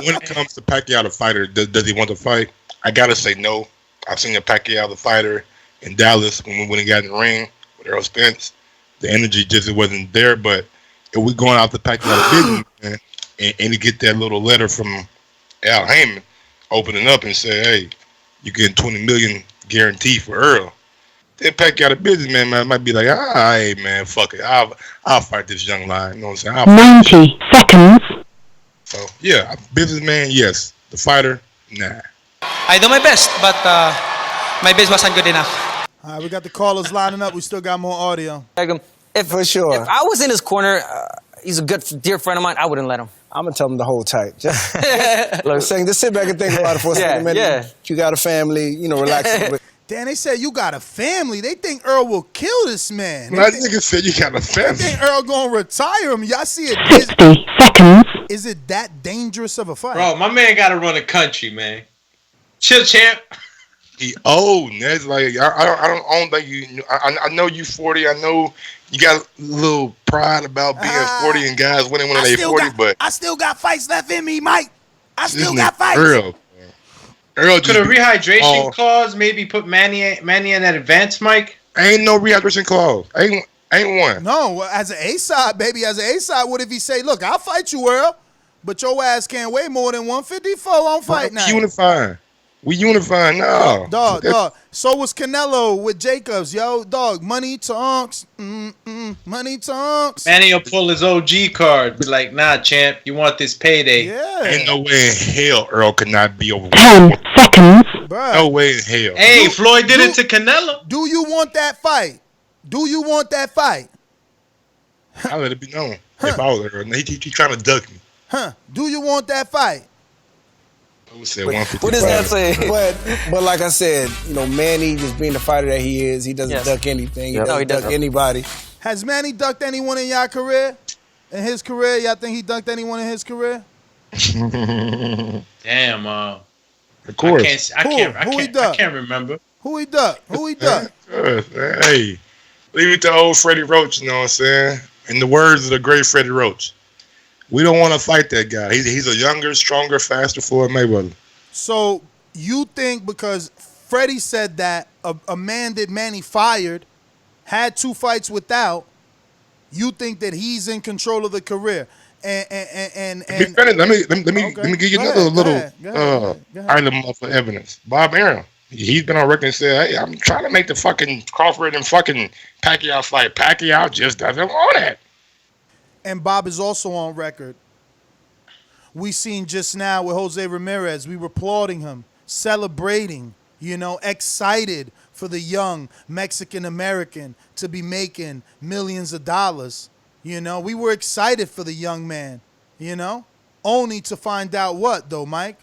When it comes to Pacquiao the fighter, does he want to fight? I gotta say no. I've seen a Pacquiao the fighter in Dallas when he got in the ring with Errol Spence. The energy just wasn't there. But if we going out to Pacquiao the business, man, and you get that little letter from Al Heyman opening up and say, hey, you're getting $20 million guaranteed for Earl. Then Pacquiao the businessman might be like, hey man, fuck it. I'll fight this young lion. You know what I'm saying? 90 seconds. So yeah, businessman, yes. The fighter, nah. I do my best, but my best wasn't good enough. All right, we got the callers lining up. We still got more audio. For sure. If I was in his corner, he's a good, dear friend of mine, I wouldn't let him. I'm going to tell him to hold tight. Just sit back and think about it for a second. Yeah. You got a family, relax a little bit. Dan, they said you got a family. They think Earl will kill this man. That nigga said you got a family. They think Earl gonna retire him. Y'all see it? 60 seconds. Is it that dangerous of a fight? Bro, my man got to run a country, man. Chill, champ. He old. That's like I don't think you. I know you 40. I know you got a little pride about being 40 and guys winning when they 40. But I still got fights left in me, Mike. I still got fights. Earl, could a rehydration clause maybe put Manny in that advance, Mike? Ain't no rehydration clause. Ain't one. No, as an A-side, baby, as an A-side, what if he say, look, I'll fight you, Earl, but your ass can't weigh more than 154 on fight night. We unifying now. Dog. So was Canelo with Jacobs, yo. Dog, money to unks. Money to unks. Manny will pull his OG card. Be like, nah, champ, you want this payday. Yeah. Ain't no way in hell Earl could not be over 10 seconds. Bruh. No way in hell. Hey, Floyd did it to Canelo. Do you want that fight? I let it be known if I was there. And he trying to duck me. Do you want that fight? I would say 155. What does that say? But like I said, Manny, just being the fighter that he is, he doesn't duck anything. He doesn't duck anybody. Has Manny ducked anyone in your career? In his career? Y'all think he ducked anyone in his career? Damn. Of course. I can't remember. Who he ducked? Hey, leave it to old Freddie Roach, you know what I'm saying? In the words of the great Freddie Roach, we don't want to fight that guy. He's a younger, stronger, faster Floyd Mayweather. So you think because Freddie said that a man that Manny fired had 2 fights without, you think that he's in control of the career? And let me give you another little item of evidence. Bob Arum, he's been on record and said, "Hey, I'm trying to make the fucking Crawford and fucking Pacquiao fight. Pacquiao just doesn't want it." And Bob is also on record. We seen just now with Jose Ramirez, we were applauding him, celebrating, excited for the young Mexican American to be making millions of dollars. We were excited for the young man, only to find out what though, Mike?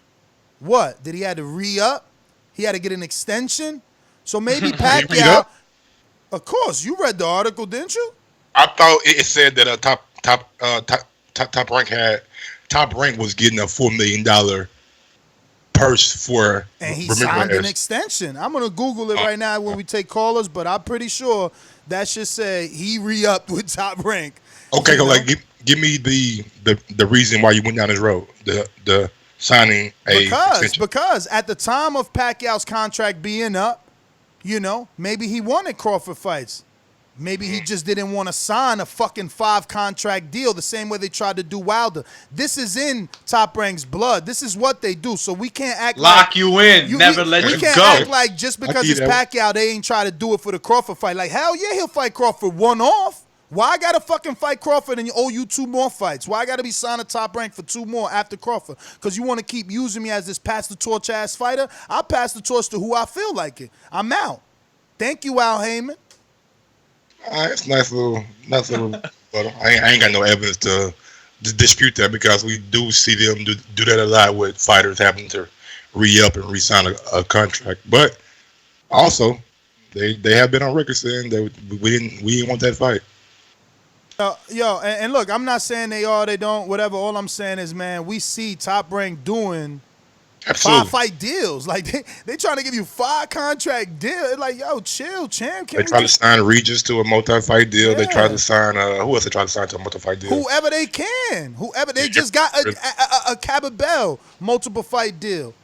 What? Did he had to re-up? He had to get an extension? So maybe Pacquiao, of course, you read the article, didn't you? I thought it said that Top Rank was getting a $4 million purse for and he Ramirez. Signed an extension. I'm gonna Google it right now when we take callers, but I'm pretty sure that should say he re-upped with Top Rank. Okay, give me the reason why you went down this road. The signing extension. Because at the time of Pacquiao's contract being up, maybe he wanted Crawford fights. Maybe he just didn't want to sign a fucking 5-contract deal the same way they tried to do Wilder. This is in Top Rank's blood. This is what they do. So we can't act Lock you in, never let you go. We can't act like just because it's Pacquiao, they ain't try to do it for the Crawford fight. Like, hell yeah, he'll fight Crawford one-off. Why I got to fucking fight Crawford and you owe you 2 more fights? Why I got to be signed to Top Rank for 2 more after Crawford? Because you want to keep using me as this pass-the-torch-ass fighter? I'll pass the torch to who I feel like it. I'm out. Thank you, Al Heyman. It's nice little. But I ain't got no evidence to dispute that because we do see them do that a lot with fighters having to re-up and re-sign a contract. But also, they have been on record saying that we didn't want that fight. And look, I'm not saying they are, they don't, whatever. All I'm saying is, man, we see Top Rank doing 5-fight deals. Like, they trying to give you 5-contract deals. Like, yo, chill, champ. They try to sign Regis to a multi-fight deal. Yeah. They try to sign, who else they try to sign to a multi-fight deal? Whoever they can. They just got a Cababel multiple-fight deal.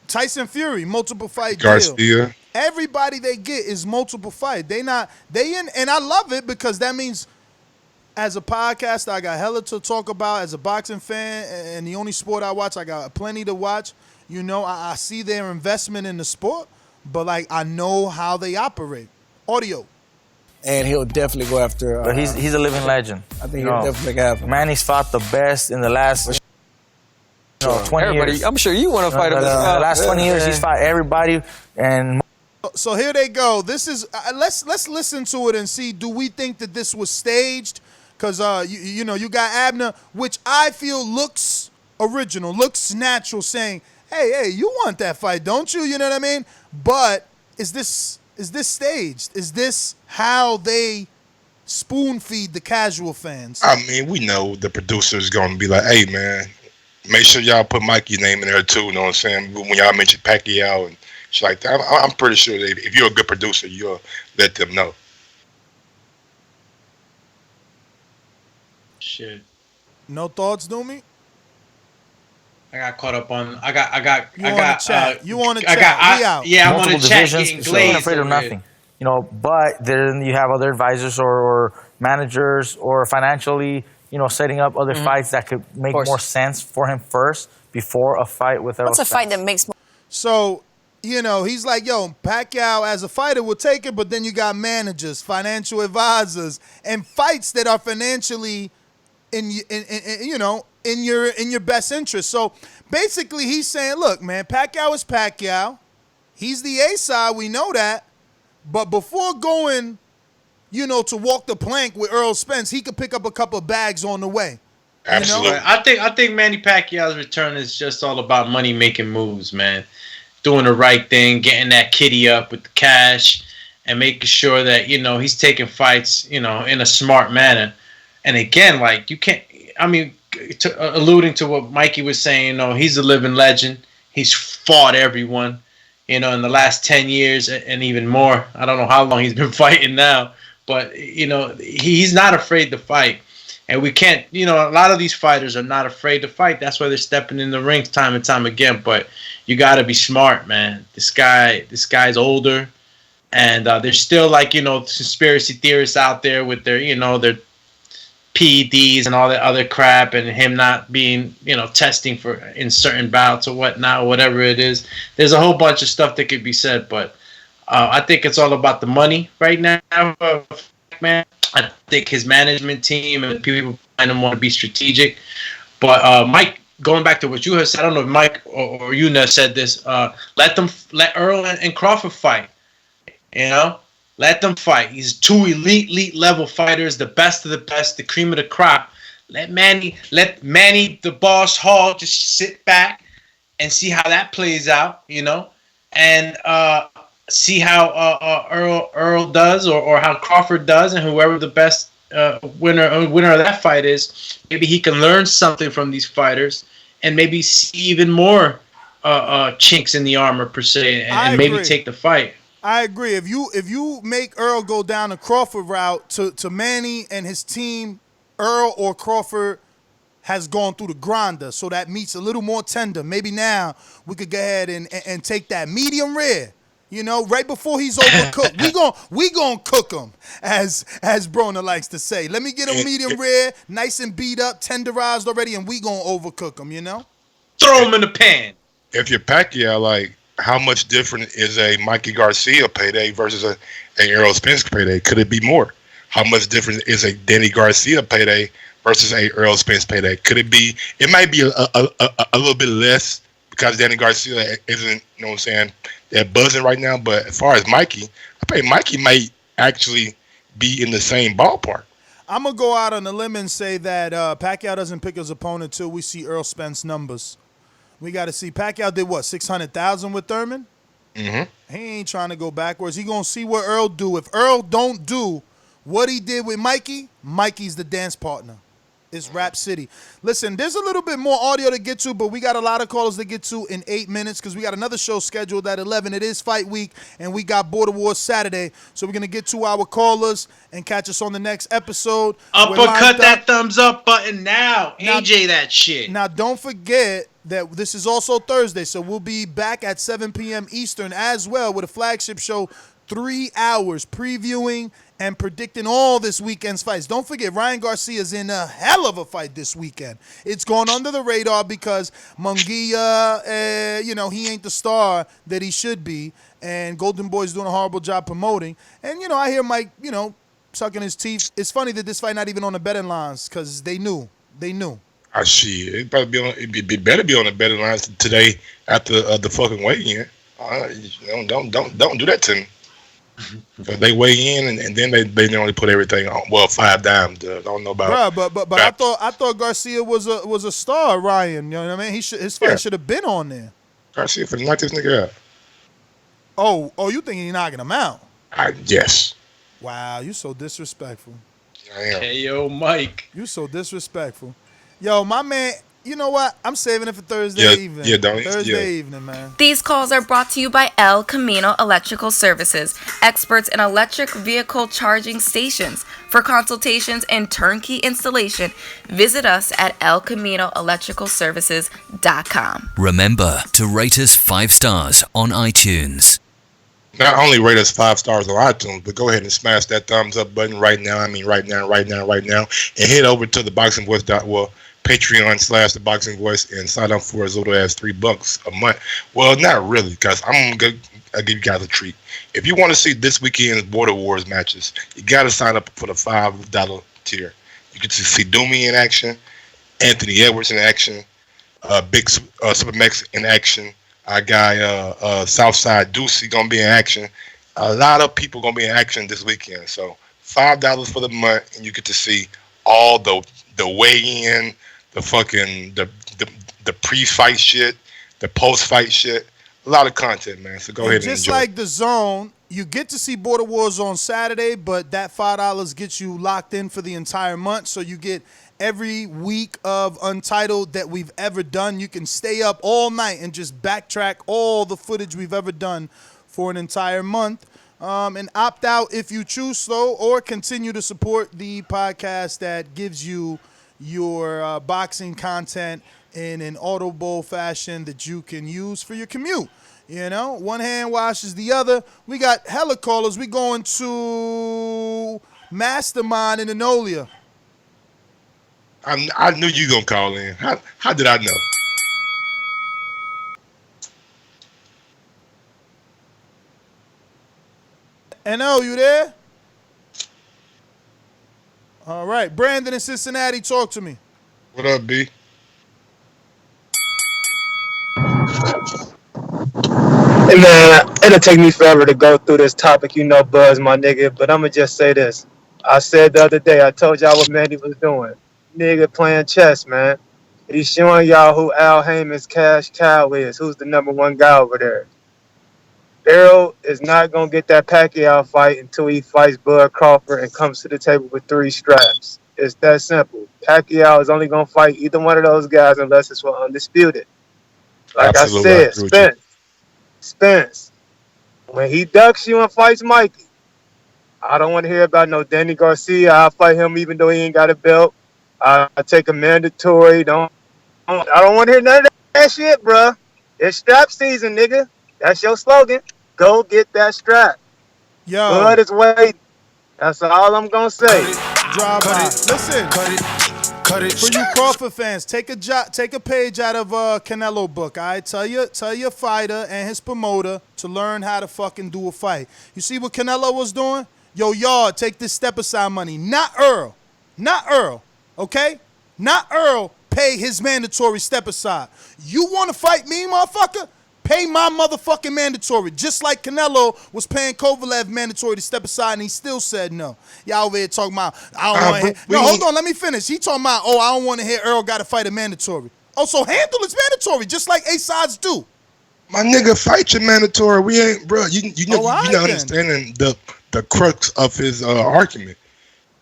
Tyson Fury, multiple-fight deal. Garcia. Everybody they get is multiple fight. And I love it because that means as a podcaster, I got hella to talk about. As a boxing fan, and the only sport I watch, I got plenty to watch. I see their investment in the sport, but I know how they operate. Audio. And he'll definitely go after. But he's a living legend. I think he'll definitely have him. Manny's fought the best in the last 20 years. I'm sure you want to fight him. The last 20 years, he's fought everybody. And so here they go. This is let's listen to it and see. Do we think that this was staged? Because you got Abner, which I feel looks original, looks natural, saying, "Hey, you want that fight, don't you?" You know what I mean? But is this staged? Is this how they spoon feed the casual fans? I mean, we know the producer's gonna be like, "Hey, man, make sure y'all put Mikey's name in there too." You know what I'm saying? When y'all mention Pacquiao and shit like that, I'm pretty sure that if you're a good producer, you'll let them know. Shit. No thoughts, Doomy? I got caught up on. I You want to chat? Yeah, I'm on the chat. You're not afraid of nothing, But then you have other advisors or managers or financially, setting up other fights that could make more sense for him first before a fight with Errol Spence. What's a fight that makes more? So, he's like, yo, Pacquiao as a fighter will take it, but then you got managers, financial advisors, and fights that are financially in your best interest. So basically he's saying, look, man, Pacquiao is Pacquiao. He's the A side, we know that. But before going to walk the plank with Errol Spence, he could pick up a couple of bags on the way. Absolutely. I think Manny Pacquiao's return is just all about money making moves, man. Doing the right thing, getting that kitty up with the cash, and making sure that he's taking fights in a smart manner. And again, like, you can't. I mean, alluding to what Mikey was saying, he's a living legend. He's fought everyone, in the last 10 years and even more. I don't know how long he's been fighting now, but he's not afraid to fight. And we can't, a lot of these fighters are not afraid to fight. That's why they're stepping in the ring time and time again. But you got to be smart, man. This guy's older, and there's still conspiracy theorists out there with their their PEDs and all that other crap, and him not being testing for in certain bouts or whatnot, or whatever it is. There's a whole bunch of stuff that could be said, but I think it's all about the money right now, man. I think his management team and people behind him want to be strategic. But Mike, going back to what you have said, I don't know if Mike or you said this. Let Errol and Crawford fight. Let them fight. He's two elite level fighters, the best of the best, the cream of the crop. Let Manny, the boss Hall, just sit back and see how that plays out. And see how Errol does or how Crawford does, and whoever the best winner of that fight is, maybe he can learn something from these fighters and maybe see even more chinks in the armor per se, and maybe take the fight. I agree. If you make Errol go down the Crawford route to Manny and his team, Errol or Crawford has gone through the grinder, so that meat's a little more tender. Maybe now we could go ahead and take that medium rare. Right before he's overcooked. We gonna cook him, as Broner likes to say. Let me get him medium rare, nice and beat up, tenderized already, and we gonna overcook him, Throw him in the pan. If you're Pacquiao, how much different is a Mikey Garcia payday versus a Errol Spence payday? Could it be more? How much different is a Danny Garcia payday versus a Errol Spence payday? Could it be? It might be a little bit less because Danny Garcia isn't, they're buzzing right now. But as far as Mikey, I think Mikey might actually be in the same ballpark. I'm going to go out on a limb and say that Pacquiao doesn't pick his opponent till we see Errol Spence numbers. We got to see. Pacquiao did what, 600,000 with Thurman? Mm-hmm. He ain't trying to go backwards. He going to see what Earl do. If Earl don't do what he did with Mikey, Mikey's the dance partner. It's Rap City. Listen, there's a little bit more audio to get to, but we got a lot of callers to get to in 8 minutes because we got another show scheduled at 11. It is fight week, and we got Border Wars Saturday. So we're going to get to our callers and catch us on the next episode. Uppercut that thumbs up button now. AJ that shit. Now, don't forget that this is also Thursday, so we'll be back at 7 p.m. Eastern as well with a flagship show, 3 hours previewing and predicting all this weekend's fights. Don't forget, Ryan Garcia's in a hell of a fight this weekend. It's gone under the radar because Munguia, he ain't the star that he should be, and Golden Boy's doing a horrible job promoting. And, I hear Mike, sucking his teeth. It's funny that this fight not even on the betting lines because they knew. I see. It'd probably be on. It'd better be on the betting lines today after the fucking weigh-in. Don't do that to me. They weigh in and then they only put everything on. Well, 5 dimes. I don't know about. Bruh, but I thought Garcia was a star. Ryan, you know what I mean? His fight should have been on there. Garcia for knock this nigga out. Oh, you think he's knocking him out? Yes. Wow, you so disrespectful. I am. Hey, yo, Mike. You so disrespectful. Yo, my man, you know what? I'm saving it for Thursday evening. Yeah, don't Thursday evening, man. These calls are brought to you by El Camino Electrical Services, experts in electric vehicle charging stations. For consultations and turnkey installation, visit us at elcaminoelectricalservices.com. Remember to rate us 5 stars on iTunes. Not only rate us 5 stars on iTunes, but go ahead and smash that thumbs up button right now. I mean, right now, and head over to theboxingvoice.com. Patreon/The Boxing Voice and sign up for as little as $3 a month. Well, not really, because I'll give you guys a treat. If you want to see this weekend's Border Wars matches, you got to sign up for the $5 tier. You get to see Doomy in action, Anthony Edwards in action, Big Supermax in action. Our guy Southside Deucey gonna be in action. A lot of people gonna be in action this weekend. So $5 for the month, and you get to see all the weigh-in, the pre-fight shit, the post-fight shit. A lot of content, man. So go ahead and enjoy. Just like the Zone, you get to see Border Wars on Saturday, but that $5 gets you locked in for the entire month. So you get every week of Untitled that we've ever done. You can stay up all night and just backtrack all the footage we've ever done for an entire month. And opt out if you choose so, or continue to support the podcast that gives you your boxing content in an audible fashion that you can use for your commute. You know, one hand washes the other. We got hella callers. We going to Mastermind in Enola. I knew you gonna call in. How did I know? NO, you there? All right. Brandon in Cincinnati, talk to me. What up, B? Hey man, it'll take me forever to go through this topic, you know, Buzz, my nigga, but I'ma just say this. I said the other day, I told y'all what Manny was doing. Nigga playing chess, man. He's showing y'all who Al Heyman's cash cow is, who's the #1 guy over there. Errol is not gonna get that Pacquiao fight until he fights Bud Crawford and comes to the table with 3 straps. It's that simple. Pacquiao is only gonna fight either one of those guys unless it's for undisputed. Like Absolutely, I said, Spence, when he ducks you and fights Mikey, I don't want to hear about no Danny Garcia. I'll fight him even though he ain't got a belt. I'll take a mandatory. I don't want to hear none of that shit, bruh. It's strap season, nigga. That's your slogan. Go get that strap. Yo. Blood is waiting. That's all I'm going to say. Drive by. Listen. For you Crawford fans, take a page out of Canelo book. All right, tell your fighter and his promoter to learn how to fucking do a fight. You see what Canelo was doing? Yo, y'all, take this step aside money. Not Earl. Okay? Not Earl. Pay his mandatory step aside. You want to fight me, motherfucker? Pay my motherfucking mandatory. Just like Canelo was paying Kovalev mandatory to step aside, and he still said no. Y'all over here talking about, I don't want to hear. No, hold on, let me finish. He talking about, I don't want to hear Earl got to fight a mandatory. Oh, so handle his mandatory, just like A-sides do. My nigga, fight your mandatory. We ain't, bro. You know, you're not understanding the crux of his argument.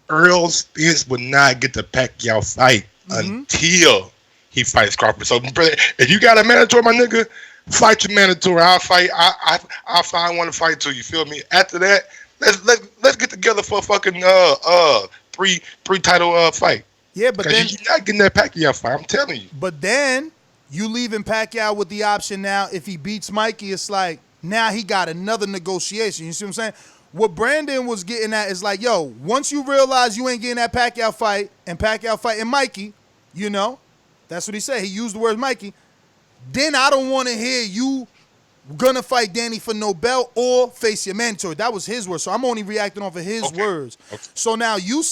Errol Spence would not get the Pacquiao fight until he fights Crawford. So, brother, if you got a mandatory, my nigga, fight your mandatory. I'll fight. I'll find one to fight to. You feel me? After that, let's get together for a fucking three title fight. Yeah, but then you're not getting that Pacquiao fight. I'm telling you. But then you leaving Pacquiao with the option now. If he beats Mikey, it's like now he got another negotiation. You see what I'm saying? What Brandon was getting at is like, yo, once you realize you ain't getting that Pacquiao fight and Pacquiao fighting Mikey, you know, that's what he said. He used the word Mikey. Then I don't want to hear you gonna fight Danny for no belt or face your mandatory. That was his words. So I'm only reacting off of his words. Okay. So now you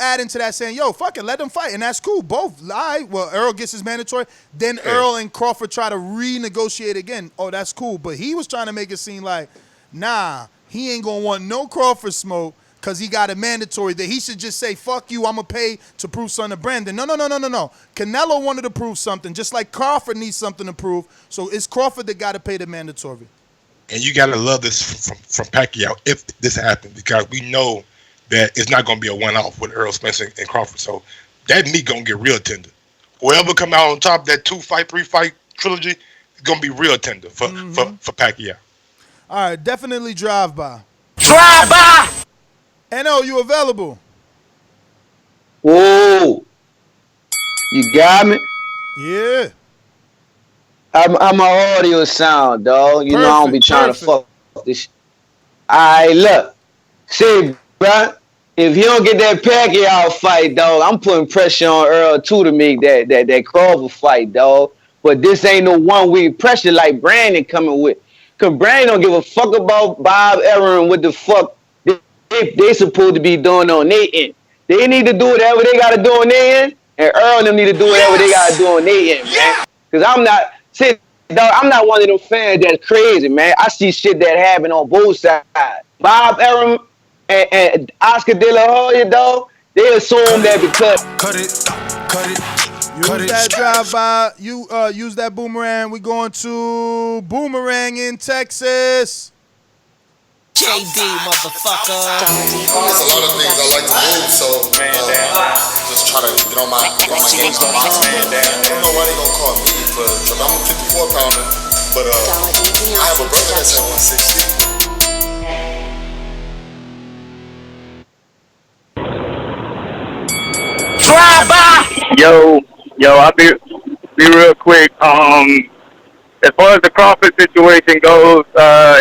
add into that saying, yo, fuck it, let them fight. And that's cool. Both lie. Well, Earl gets his mandatory. Then Earl and Crawford try to renegotiate again. Oh, that's cool. But he was trying to make it seem like, nah, he ain't gonna want no Crawford smoke because he got a mandatory, that he should just say, fuck you, I'm going to pay to prove something to Brandon. No. Canelo wanted to prove something, just like Crawford needs something to prove. So it's Crawford that got to pay the mandatory. And you got to love this from Pacquiao if this happens, because we know that it's not going to be a one-off with Errol Spence and Crawford. So that meat going to get real tender. Whoever come out on top of that 2-fight, 3-fight trilogy is going to be real tender for Pacquiao. All right, definitely drive by. Drive by! NO, you available? Whoa. You got me? Yeah. I'm my audio sound, dog. You know I don't be trying to fuck this. Alright, look. See, bro, if he don't get that Pacquiao fight, dog, I'm putting pressure on Earl too to make that Crawford fight, dog. But this ain't no one-week pressure like Brandon coming with. Cause Brandon don't give a fuck about Bob Aaron, what the fuck they supposed to be doing on their end. They need to do whatever they gotta do on their end, and Earl and them need to do whatever they gotta do on their end, man. Cause I'm not one of them fans that's crazy, man. I see shit that happen on both sides. Bob Aaron and Oscar De La Hoya, dog, they assume that because use that drive by, use that boomerang. We going to Boomerang in Texas. JD, motherfucker. There's a lot of things I like to do, so just try to get on my game. I don't know why they gonna call me because I'm a 54-pounder, but I have a brother that's at 160. Yo, I'll be real quick. As far as the Crawford situation goes,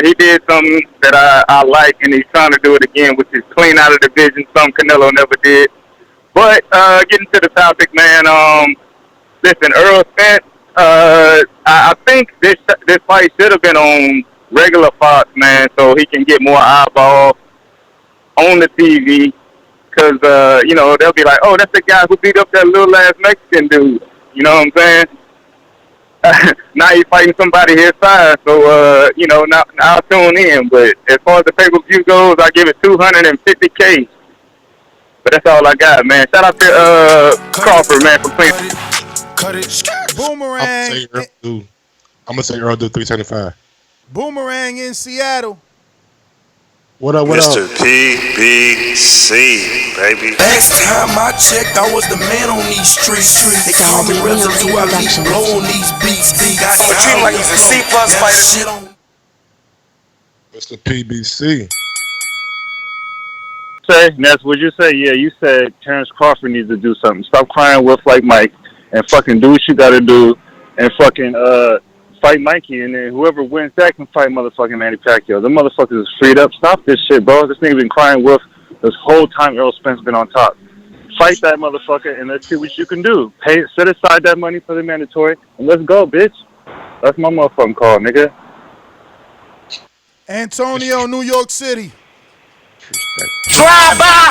he did something that I like, and he's trying to do it again, which is clean out of the division, something Canelo never did. But getting to the topic, man, listen, Errol Spence, I think this fight should have been on regular Fox, man, so he can get more eyeballs on the TV. Because, they'll be like, oh, that's the guy who beat up that little ass Mexican dude. You know what I'm saying? Now he's fighting somebody his size, so, now I'll tune in. But as far as the pay-per-view goes, I give it $250K. But that's all I got, man. Shout out to Crawford, man, for playing. Boomerang. I'm going to say Earl do 375. Boomerang in Seattle. What up, Mr. PBC, baby. Last time I checked, I was the man on these streets. They call me Rhythm to I leave blow on these beats. I'ma treat him like he's a C+ fighter. Mr. PBC. Ness, would you say? Yeah, you said Terrence Crawford needs to do something. Stop crying wolf like Mike and fucking do what you gotta do and fucking fight Mikey, and then whoever wins that can fight motherfucking Manny Pacquiao. The motherfuckers is freed up. Stop this shit, bro. This nigga been crying wolf this whole time Errol Spence been on top. Fight that motherfucker, and let's see what you can do. Set aside that money for the mandatory, and let's go, bitch. That's my motherfucking call, nigga. Antonio, New York City.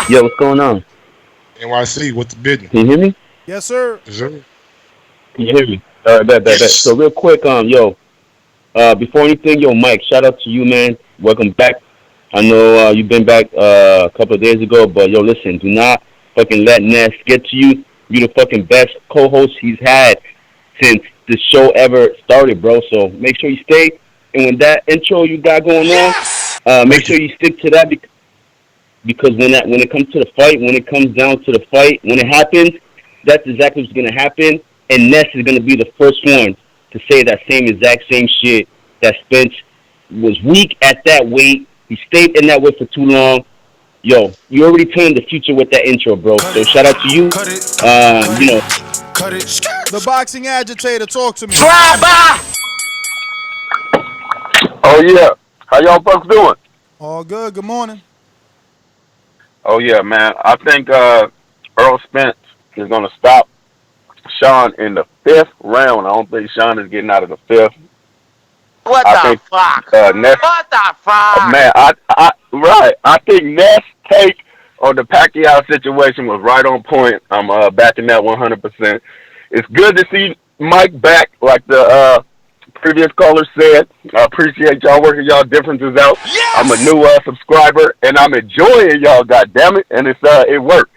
Yo, what's going on? NYC, what's the business? Can you hear me? Yes, sir. Yes, sir. Can you hear me? Bet. So real quick, before anything, Mike, shout out to you, man. Welcome back. I know you've been back a couple of days ago, but listen, do not fucking let Ness get to you. You're the fucking best co-host he's had since the show ever started, bro. So make sure you stay. And when that intro you got going on, make sure you stick to that because when it comes to the fight, when it comes down to the fight, when it happens, that's exactly what's gonna happen. And Ness is going to be the first one to say that exact same shit, that Spence was weak at that weight. He stayed in that weight for too long. Yo, you already turned the future with that intro, bro. So shout out to you. The boxing agitator, talk to me. Oh, yeah. How y'all folks doing? All good. Good morning. Oh, yeah, man. I think Errol Spence is going to stop Shawn in the 5th round. I don't think Shawn is getting out of the 5th. What the fuck? Ness, what the fuck? Man, I think Ness' take on the Pacquiao situation was right on point. I'm backing that 100%. It's good to see Mike back, like the previous caller said. I appreciate y'all working y'all differences out. Yes! I'm a new subscriber, and I'm enjoying y'all, goddammit, and it worked.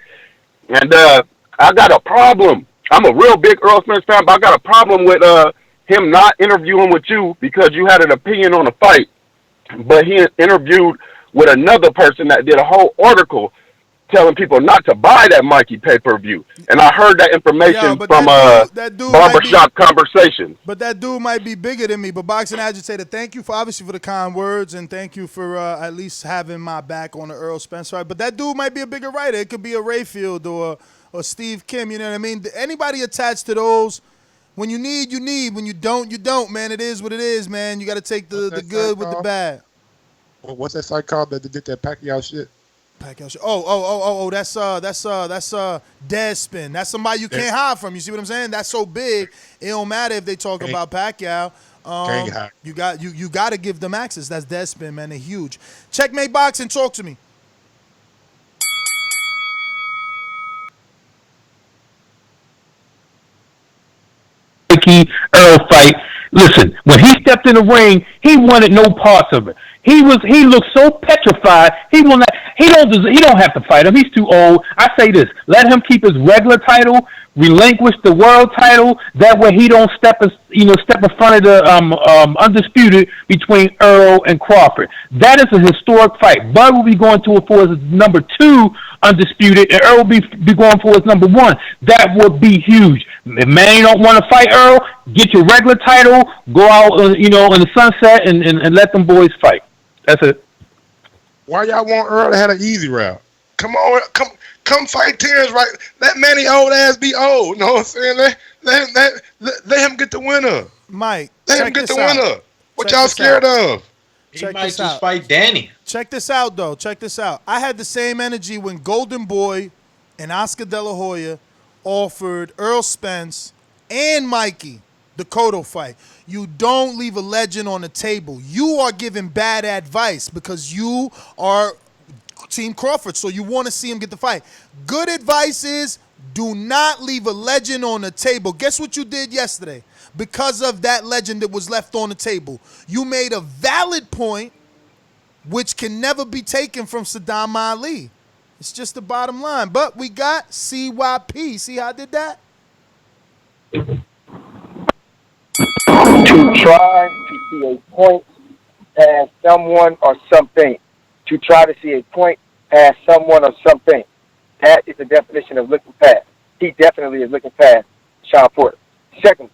And I got a problem. I'm a real big Errol Spence fan, but I got a problem with him not interviewing with you because you had an opinion on the fight. But he interviewed with another person that did a whole article telling people not to buy that Mikey pay-per-view. And I heard that information from that dude Barbershop Conversations. But that dude might be bigger than me. But Boxing Agitator, thank you for the kind words, and thank you for at least having my back on the Errol Spence fight. But that dude might be a bigger writer. It could be a Rayfield or Steve Kim, you know what I mean? Anybody attached to those, when you need, you need. When you don't, man. It is what it is, man. You got to take the good with the bad. What's that site called that did that Pacquiao shit? Pacquiao shit. Oh, that's Dazn. That's somebody you can't hide from. You see what I'm saying? That's so big, it don't matter if they talk about Pacquiao. You got to give them access. That's Dazn, man. They're huge. Checkmate Boxing, talk to me. Earl fight. Listen, when he stepped in the ring, he wanted no parts of it. He looked so petrified. He will not. He don't have to fight him. He's too old. I say this: let him keep his regular title, relinquish the world title. That way, he don't step in front of the undisputed between Errol and Crawford. That is a historic fight. Bud will be going to it for his number 2 undisputed, and Errol will be going for his number 1. That would be huge. If Manny don't want to fight Errol, get your regular title, go out, in the sunset, and let them boys fight. That's it. Why y'all want Earl to have an easy route? Come on, come fight Terrence, right? Let Manny old ass be old. You know what I'm saying? Let him get the winner. Mike, let him get the winner. What y'all scared of? He might just fight Danny. Check this out, though. Check this out. I had the same energy when Golden Boy and Oscar De La Hoya offered Errol Spence and Mikey the Cotto fight. You don't leave a legend on the table. You are giving bad advice because you are Team Crawford, so you want to see him get the fight. Good advice is do not leave a legend on the table. Guess what you did yesterday? Because of that legend that was left on the table, you made a valid point which can never be taken from Saddam Ali. It's just the bottom line. But we got CYP. See how I did that? To try to see a point past someone or something. To try to see a point past someone or something. That is the definition of looking past. He definitely is looking past Shawn Porter. Second,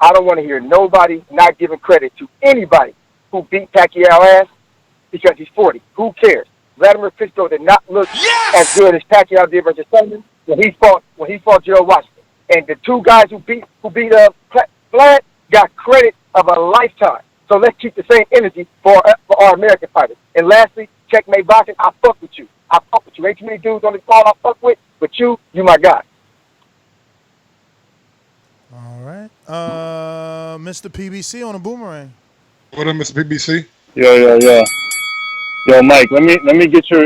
I don't want to hear nobody not giving credit to anybody who beat Pacquiao ass because he's 40. Who cares? Vladimir Klitschko did not look as good as Pacquiao did versus Thurman when he fought Gerald Washington. And the two guys who beat Vlad got credit of a lifetime. So let's keep the same energy for our American fighters. And lastly, checkmate boxing. I fuck with you. Ain't too many dudes on this call I fuck with, but you my guy. All right. Mr. PBC on a boomerang. What up, Mr. PBC? Yo, Mike, let me get your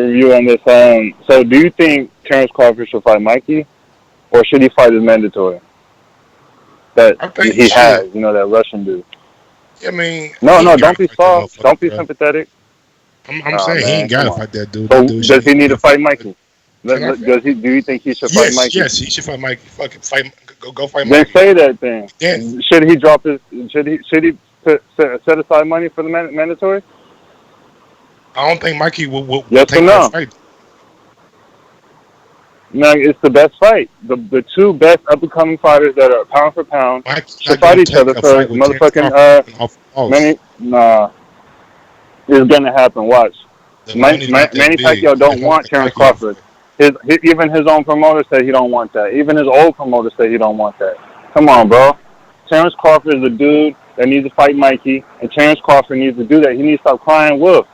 review on this. So do you think Terrence Crawford should fight Mikey, or should he fight his mandatory that he has? That Russian dude. I mean, no, don't be soft, don't be sympathetic. I'm saying he ain't gotta fight that dude. So does he need to fight Mikey? Do you think he should fight Mikey? Yes, he should fight Mikey. Fucking fight. Go fight Then Mikey. say that thing. Yes. Should he drop his? Should he set aside money for the mandatory? I don't think Mikey will Yes take or no? that fight. No, it's the best fight. The two best up and coming fighters that are pound for pound should fight each other for motherfucking Manny. Nah, it's gonna happen. Watch. Manny Pacquiao don't want Terrence Crawford. Even his own promoter said he don't want that. Even his old promoter said he don't want that. Come on, bro. Terrence Crawford is a dude that needs to fight Mikey, and Terrence Crawford needs to do that. He needs to stop crying wolf.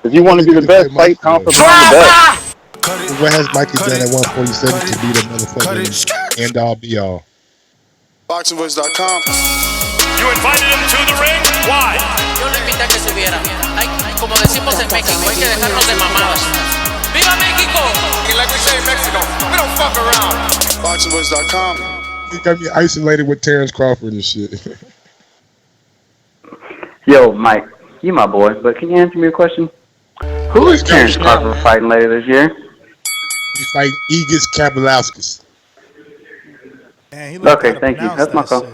If you want to be the best, fight pound for pound the best. What has Mikey done at 147 to be the motherfucking end all be all? BoxingVoice.com. You invited him to the ring? Why? Yo le invité a que subiera. Como decimos en México, hay que dejarnos de mamadas. ¡Viva México! Like we say in Mexico, we don't fuck around. BoxingVoice.com. He got me isolated with Terrence Crawford and shit. Yo, Mike, you my boy, but can you answer me a question? Who is Terrence Crawford fighting later this year? He's fighting Egis Kabalowskis. Okay, thank you. That's my call.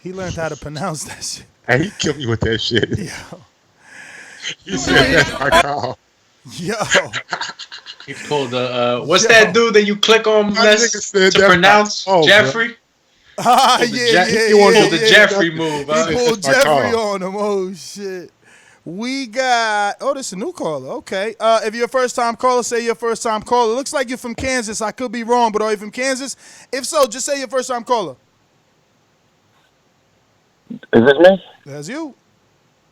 He learned how to pronounce that shit. And he killed me with that shit. Yo. He said that's my call. Yo. He pulled what's that dude that you click on to pronounce? Jeffrey? He wanted the Jeffrey move. He pulled Jeffrey on him. Oh, shit. We got, this is a new caller. Okay. If you're a first-time caller, say you're a first-time caller. Looks like you're from Kansas. I could be wrong, but are you from Kansas? If so, just say you're a first-time caller. Is this me? That's you.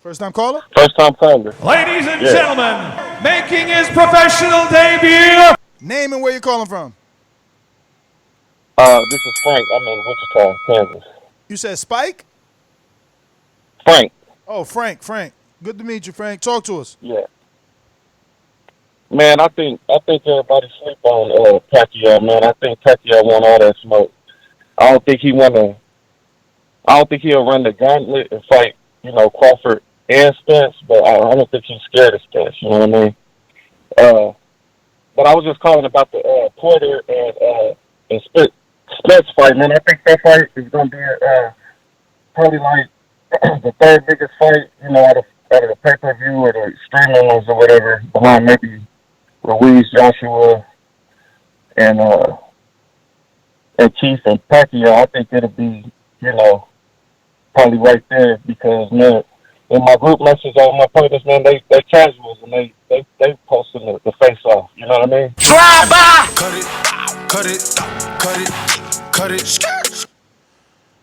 First-time caller? First-time caller. Ladies and gentlemen, making his professional debut. Name and where you're calling from. This is Frank. I'm in Wichita, Kansas. You said Spike? Frank. Oh, Frank. Good to meet you, Frank. Talk to us. Yeah. Man, I think everybody sleep on Pacquiao, man. I think Pacquiao want all that smoke. I don't think he'll run the gauntlet and fight, Crawford and Spence, but I don't think he's scared of Spence. You know what I mean? But I was just calling about the Porter and Spence fight, man. I think that fight is gonna be probably like the third biggest fight, you know, out of the pay-per-view or the streaming or whatever, behind maybe Ruiz, Joshua, and Keith and Pacquiao. I think it'll be, you know, probably right there because, man, in my group messages on my partners, man, they casuals and they posting the face off. You know what I mean? Drive by. Cut it.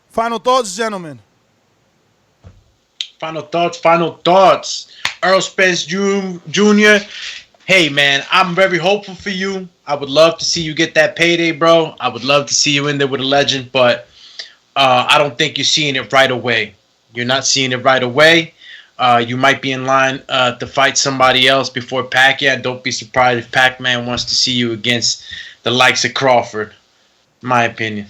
Final thoughts, gentlemen. Final thoughts. Errol Spence Jr. Hey, man, I'm very hopeful for you. I would love to see you get that payday, bro. I would love to see you in there with a legend, but I don't think you're seeing it right away. You're not seeing it right away. You might be in line to fight somebody else before Pacquiao. Don't be surprised if Pac-Man wants to see you against the likes of Crawford, in my opinion.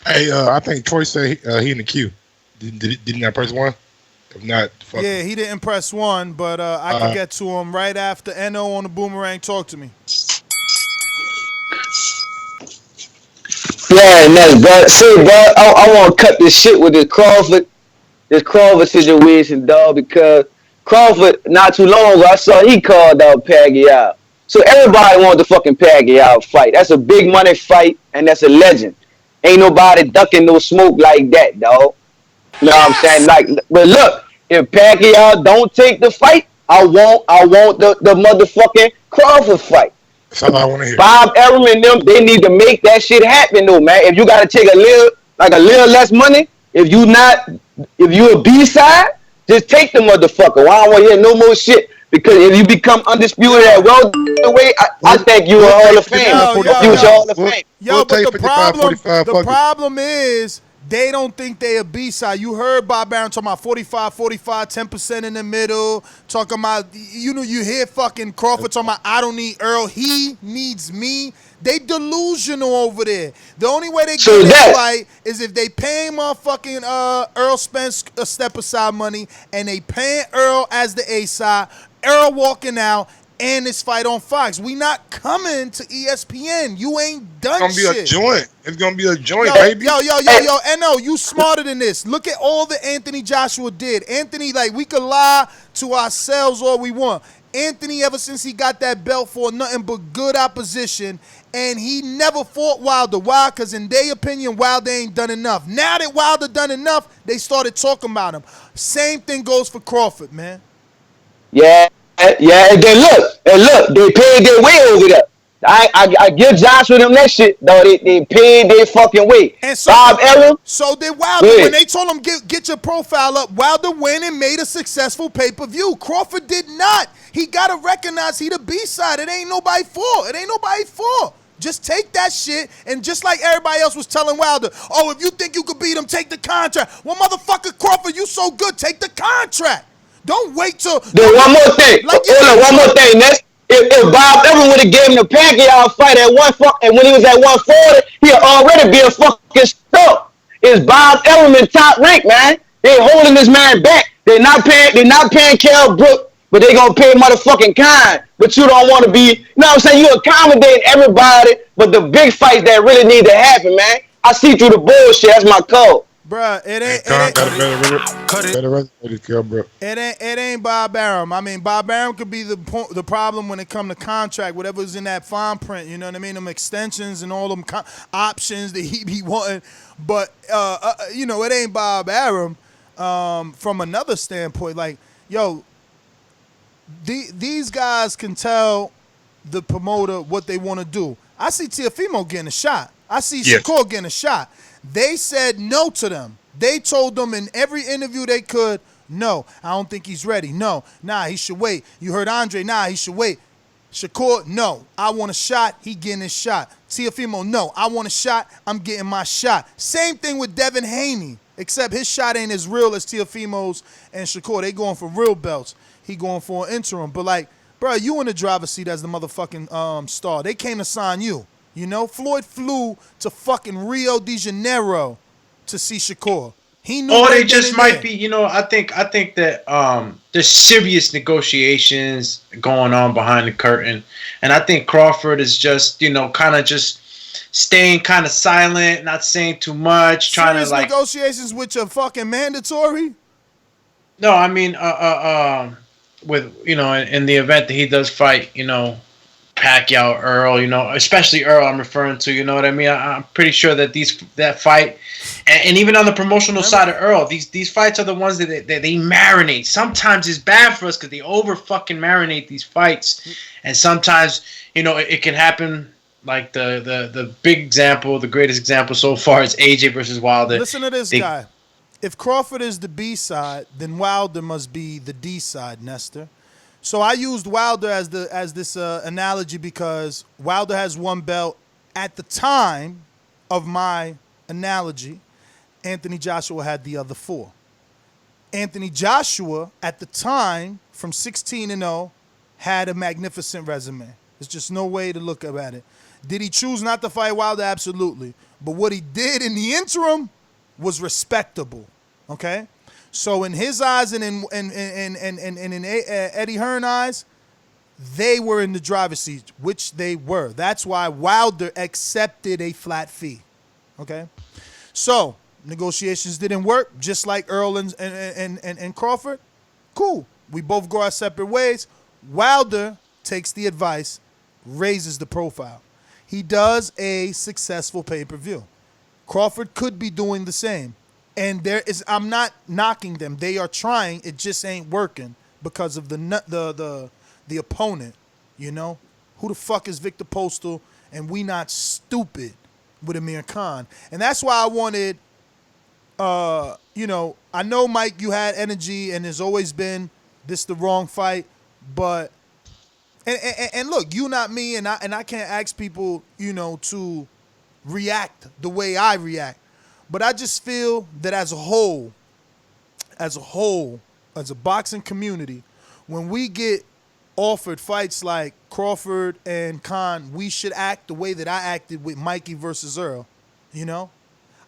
Hey, I think Troy said he in the queue. Didn't that press one? If not, yeah, he didn't press one, but I can get to him right after NO on the Boomerang. Talk to me. Yeah, no, bro. See, bro, I want to cut this shit with this Crawford situation, dog, because Crawford, not too long ago, I saw he called out Pacquiao. So everybody wants the fucking Pacquiao fight. That's a big money fight, and that's a legend. Ain't nobody ducking no smoke like that, dog. You know what I'm saying? Like, but look, if Pacquiao don't take the fight, I want the motherfucking Crawford fight. That's all I want to hear. Bob Arum and them, they need to make that shit happen, though, man. If you got to take a little less money, if you a B-side, just take the motherfucker. Well, I don't want to hear no more shit. Because if you become undisputed at welterweight, I think you a Hall of Fame. Yo, but the problem is they don't think they a B-side. You heard Bob Arum talking about 45, 10% in the middle, talking about, you know, you hear fucking Crawford talking about, I don't need Earl, he needs me. They delusional over there. The only way they get this fight is if they pay motherfucking Errol Spence a step aside money and they paying Earl as the A-side, Earl walking out, and this fight on Fox. We not coming to ESPN. You ain't done shit. It's gonna be a joint. It's gonna be a joint, baby. Yo, NO, you smarter than this. Look at all that Anthony Joshua did. Anthony, like, we could lie to ourselves all we want. Anthony, ever since he got that belt, for nothing but good opposition, and he never fought Wilder. Why? Because in their opinion, Wilder ain't done enough. Now that Wilder done enough, they started talking about him. Same thing goes for Crawford, man. Yeah, and then look, they paid their way over there. I give Joshua them that shit, though. They paid their fucking way. And so, Bob Arum. So did Wilder. When they told him get your profile up, Wilder went and made a successful pay-per-view. Crawford did not. He gotta recognize he the B-side. It ain't nobody fault. Just take that shit, and just like everybody else was telling Wilder, oh, if you think you could beat him, take the contract. Well, motherfucker, Crawford, you so good, take the contract. Don't wait till. Then one more thing. One more thing. That's if Bob Arum would have gave him the Pacquiao fight at and when he was at 140, he'd already be a fucking star. It's Bob Arum in top rank, man. They holding this man back. They're not paying Kell Brook, but they gonna pay motherfucking Kine. But you don't want to be, you know what I'm saying? You accommodate everybody, but the big fights that really need to happen, man. I see through the bullshit. That's my code. Bruh, it ain't Bob Arum. I mean, Bob Arum could be the problem when it come to contract, whatever's in that fine print, you know what I mean? Them extensions and all them options that he be wanting. But, you know, it ain't Bob Arum from another standpoint. Like, yo, these guys can tell the promoter what they want to do. I see Teofimo getting a shot. I see Shakur getting a shot. They said no to them. They told them in every interview they could, no, I don't think he's ready. No, nah, he should wait. You heard Andre, nah, he should wait. Shakur, no, I want a shot, he getting his shot. Teofimo, no, I want a shot, I'm getting my shot. Same thing with Devin Haney, except his shot ain't as real as Teofimo's and Shakur. They going for real belts. He going for an interim. But like, bro, you in the driver's seat as the motherfucking star. They came to sign you. You know, Floyd flew to fucking Rio de Janeiro to see Shakur. He knew. Or they just might be, you know, I think that there's serious negotiations going on behind the curtain. And I think Crawford is just, you know, kind of just staying kind of silent, not saying too much, trying to like negotiations which are fucking mandatory. No, I mean, with, you know, in the event that he does fight, you know, Pacquiao, Earl, you know, especially Earl, I'm referring to, you know what I mean? I'm pretty sure that that fight, and even on the promotional side of Earl, these fights are the ones that they marinate. Sometimes it's bad for us because they over fucking marinate these fights, and sometimes, you know, it can happen. Like the big example, the greatest example so far is AJ versus Wilder. Listen to this guy. If Crawford is the B side, then Wilder must be the D side, Nestor. So I used Wilder as this analogy because Wilder has one belt. At the time of my analogy, Anthony Joshua had the other 4. Anthony Joshua, at the time, from 16-0, had a magnificent resume. There's just no way to look at it. Did he choose not to fight Wilder? Absolutely. But what he did in the interim was respectable. Okay? So in his eyes and in Eddie Hearn's eyes, they were in the driver's seat, which they were. That's why Wilder accepted a flat fee. Okay? So negotiations didn't work, just like Earl and Crawford. Cool. We both go our separate ways. Wilder takes the advice, raises the profile. He does a successful pay-per-view. Crawford could be doing the same. And I'm not knocking them. They are trying. It just ain't working because of the opponent. You know, who the fuck is Victor Postal? And we not stupid with Amir Khan. And that's why I wanted. You know, I know Mike, you had energy, and there's always been this the wrong fight, but and look, you not me, and I can't ask people, you know, to react the way I react. But I just feel that as a whole, as a boxing community, when we get offered fights like Crawford and Khan, we should act the way that I acted with Mikey versus Earl. You know?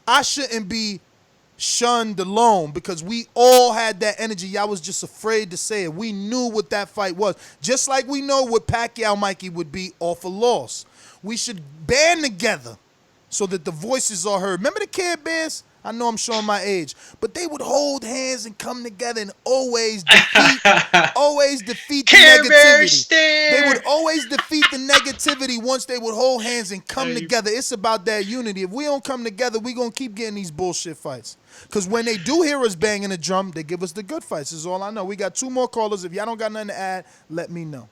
I shouldn't be shunned alone because we all had that energy. Y'all was just afraid to say it. We knew what that fight was. Just like we know what Pacquiao Mikey would be off a loss. We should band together so that the voices are heard. Remember the Kid Bears? I know I'm showing my age, but they would hold hands and come together and always defeat the negativity. They would always defeat the negativity once they would hold hands and come together. It's about that unity. If we don't come together, we're going to keep getting these bullshit fights. Because when they do hear us banging the drum, they give us the good fights. Is all I know. We got 2 more callers. If y'all don't got nothing to add, let me know.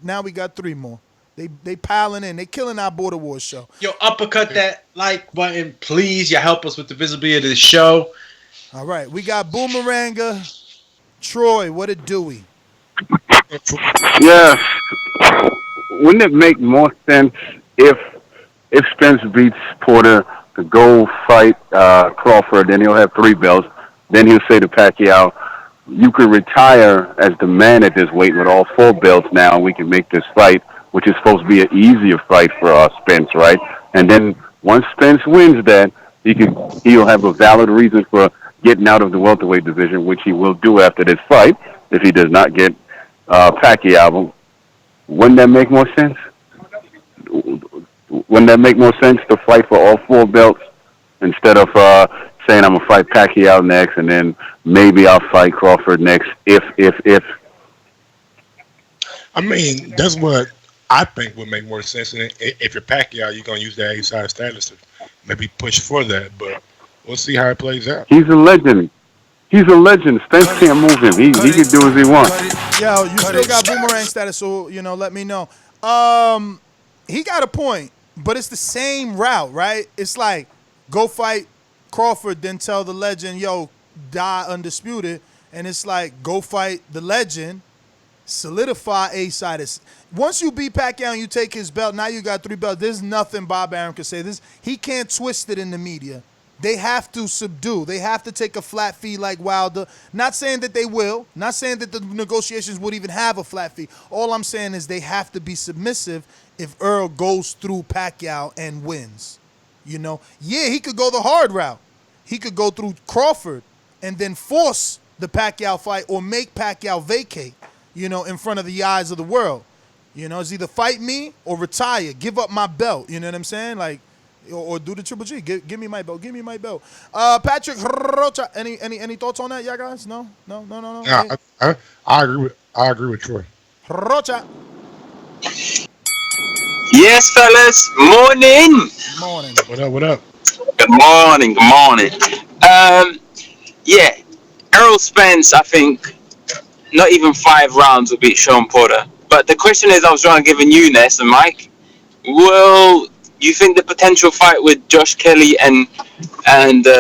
Now we got 3 more. They piling in. They killing our Border Wars show. Yo, uppercut that like button, please. You help us with the visibility of the show. All right. We got Boomeranga. Troy, what it doey? Yes. Wouldn't it make more sense if Spence beats Porter to go fight Crawford, then he'll have 3 belts. Then he'll say to Pacquiao, you could retire as the man at this weight with all 4 belts now, and we can make this fight, which is supposed to be an easier fight for Spence, right? And then once Spence wins that, he'll have a valid reason for getting out of the welterweight division, which he will do after this fight if he does not get Pacquiao. Wouldn't that make more sense? Wouldn't that make more sense to fight for all 4 belts instead of saying I'm gonna fight Pacquiao next and then maybe I'll fight Crawford next if. I mean, that's what I think would make more sense. And if you're Pacquiao, you're gonna use that A-side status to maybe push for that. But we'll see how it plays out. He's a legend. Spence can't move him. He can do as he wants. Yo, you still got Boomerang status, so let me know. He got a point, but it's the same route, right? It's like go fight Crawford, then tell the legend, yo, die undisputed, and it's like go fight the legend, solidify A-side. Once you beat Pacquiao and you take his belt, now you got 3 belts. There's nothing Bob Arum can say. He can't twist it in the media. They have to subdue. They have to take a flat fee like Wilder. Not saying that they will. Not saying that the negotiations would even have a flat fee. All I'm saying is they have to be submissive if Earl goes through Pacquiao and wins. Yeah, he could go the hard route. he could go through Crawford and then force the Pacquiao fight or make Pacquiao vacate, you know, in front of the eyes of the world. You know, it's either fight me or retire, give up my belt. You know what I'm saying? Like, or do the Triple G. Give me my belt. Give me my belt. Patrick Rocha, any thoughts on that, y'all guys? No. Yeah, I agree with Troy. Rocha. Yes, fellas. Morning. Morning. What up? Good morning. Yeah, Errol Spence, I think, not even 5 rounds will beat Shawn Porter. But the question is, I was trying to give a you, Ness and Mike. Will you think the potential fight with Josh Kelly and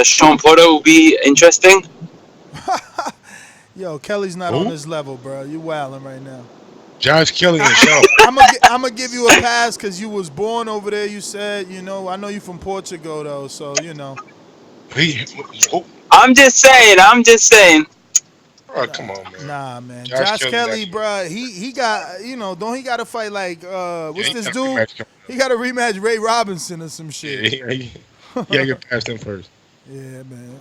Shawn Porter will be interesting? Yo, Kelly's not on this level, bro. You wilding right now. Josh Kelly and Shawn. I'm gonna give you a pass because you was born over there. You said, you know, I know you from Portugal though, so you know. I'm just saying. Oh, come on, man. Nah, man. Josh Kelly, bro, he got, you know, don't he got to fight like what's this dude? He got to rematch Ray Robinson or some shit. Yeah, get past him first. Yeah, man.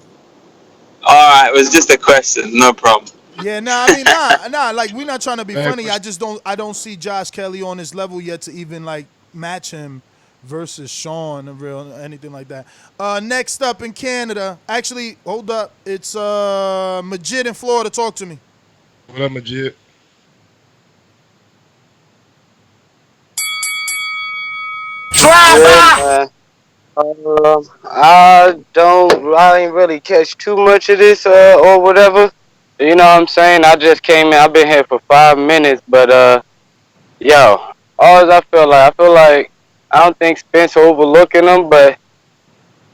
All right, it was just a question, no problem. Yeah, nah. Like we're not trying to be funny. I don't see Josh Kelly on this level yet to even like match him versus Shawn or anything like that. Next up in Canada, actually, hold up, it's Majid in Florida. Talk to me. What up, Majid? Yeah, I ain't really catch too much of this or whatever. You know what I'm saying? I just came in. I've been here for 5 minutes, but all I feel like I don't think Spence overlooking them, but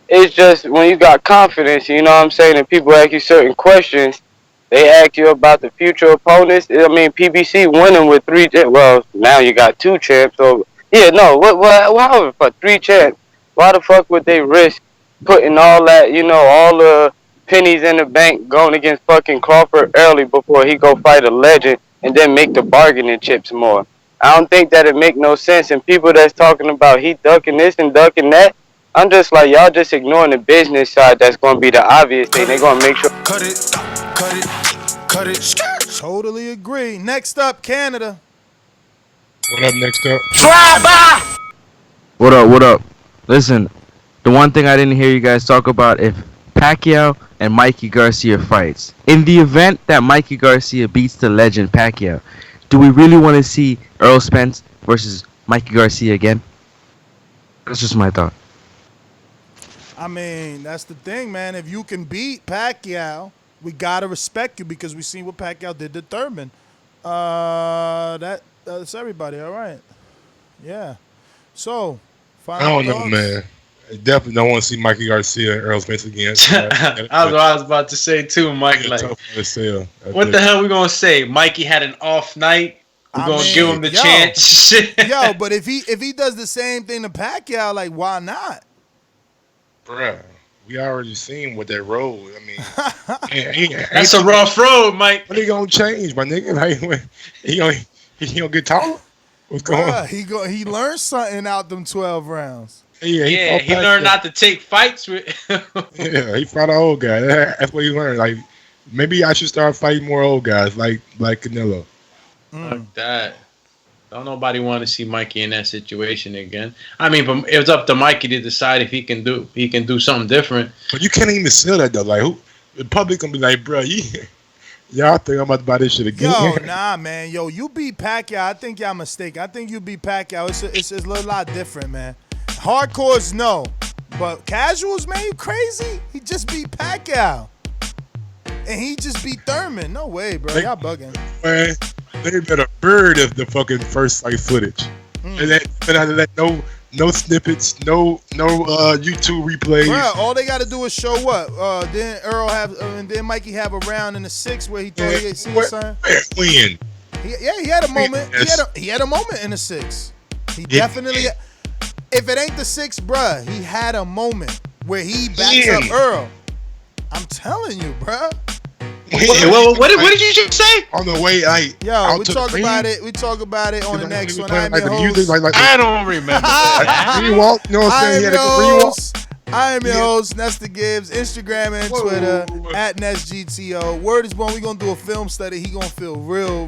it's just when you got confidence, you know what I'm saying, and people ask you certain questions, they ask you about the future opponents. I mean, PBC winning with 3, well, now you got 2 champs, so, yeah, no, however, for 3 champs, why the fuck would they risk putting all that, you know, all the pennies in the bank going against fucking Crawford early before he go fight a legend and then make the bargaining chips more? I don't think that it make no sense. And people that's talking about he ducking this and ducking that, I'm just like, y'all just ignoring the business side. That's going to be the obvious thing. They're going to make sure. Cut it. Totally agree. Next up, Canada. What up, next up? What up? Listen, the one thing I didn't hear you guys talk about, if Pacquiao and Mikey Garcia fights, in the event that Mikey Garcia beats the legend Pacquiao, do we really want to see Errol Spence versus Mikey Garcia again? That's just my thought. I mean, that's the thing, man. If you can beat Pacquiao, we got to respect you because we seen what Pacquiao did to Thurman. That's everybody, all right. Yeah. So, I don't know, man. I definitely don't want to see Mikey Garcia and Errol Spence again. I was about to say too, Mike. Like, what the hell we gonna say? Mikey had an off night. We're gonna give him the chance. Yo, but if he does the same thing to Pacquiao, like why not? Bruh, we already seen what that road. I mean, that's a rough road, Mike. What he gonna change, my nigga? Like, he gonna get taller? What's going on? He learned something out them 12 rounds. Yeah, he learned not to take fights with. Yeah, he fought an old guy. That's what he learned. Like, maybe I should start fighting more old guys, like Canelo. Like that. Don't nobody want to see Mikey in that situation again. I mean, but it's up to Mikey to decide if he can do something different. But you can't even sell that though. Like, the public gonna be like, bro, y'all think I'm about to buy this shit again? Yo, nah, man. Yo, you beat Pacquiao. I think y'all mistaken. I think you beat Pacquiao. It's a little lot different, man. Hardcores, no. But casuals, man, you crazy? He just beat Pacquiao. And he just beat Thurman. No way, bro. Y'all bugging. Man, they better bird of the fucking first fight footage. And that no snippets, no YouTube replays. Bro, all they got to do is show what? Then Errol and then Mikey have a round in the 6th where he thought he had seen something. When? He had a moment. He had a moment in the 6th. He definitely. If it ain't the 6th, bruh, he had a moment where he backs up Earl. I'm telling you, bruh. What did you just say? On the way, we talk about it. We talk about it on the next one. I don't remember that. Green walk, you know what I'm saying? He had a green walk. I am your host, Nesta Gibbs, Instagram and Twitter, @NestGTO. Word is born, we going to do a film study. He going to feel real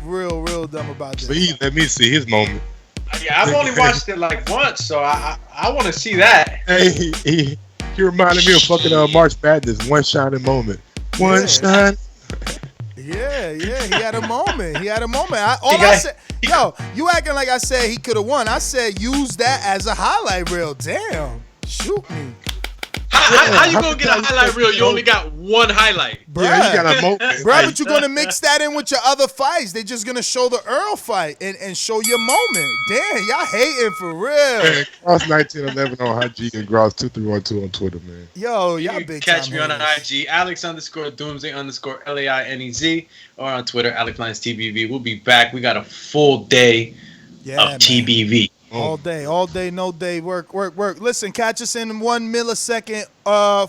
dumb about this. Please let me see his moment. Yeah, I've only watched it like once, so I want to see that. Hey, he reminded me of fucking March Madness, one shining moment. One shine. Yeah, he had a moment. I said, yo, you acting like I said he could have won. I said use that as a highlight reel. Damn, shoot me. How you gonna get a highlight reel? You only got one highlight. Bruh. Yeah, he got a moment. Bruh, but you're gonna mix that in with your other fights. They just gonna show the Earl fight and show your moment. Damn, y'all hating for real. Man, Gross 1911 on IG and Gross 2312 on Twitter, man. Yo, You y'all can big catch time me on haters. IG, Alex_Doomsday_LAINEZ, or on Twitter, AlexLinesTBV. We'll be back. We got a full day of TBV. All day, no day, work. Listen, catch us in 1 millisecond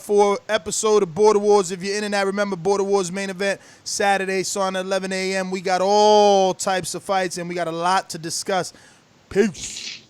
for episode of Border Wars. If you're in and out, remember Border Wars main event Saturday, starting at 11 a.m. We got all types of fights, and we got a lot to discuss. Peace.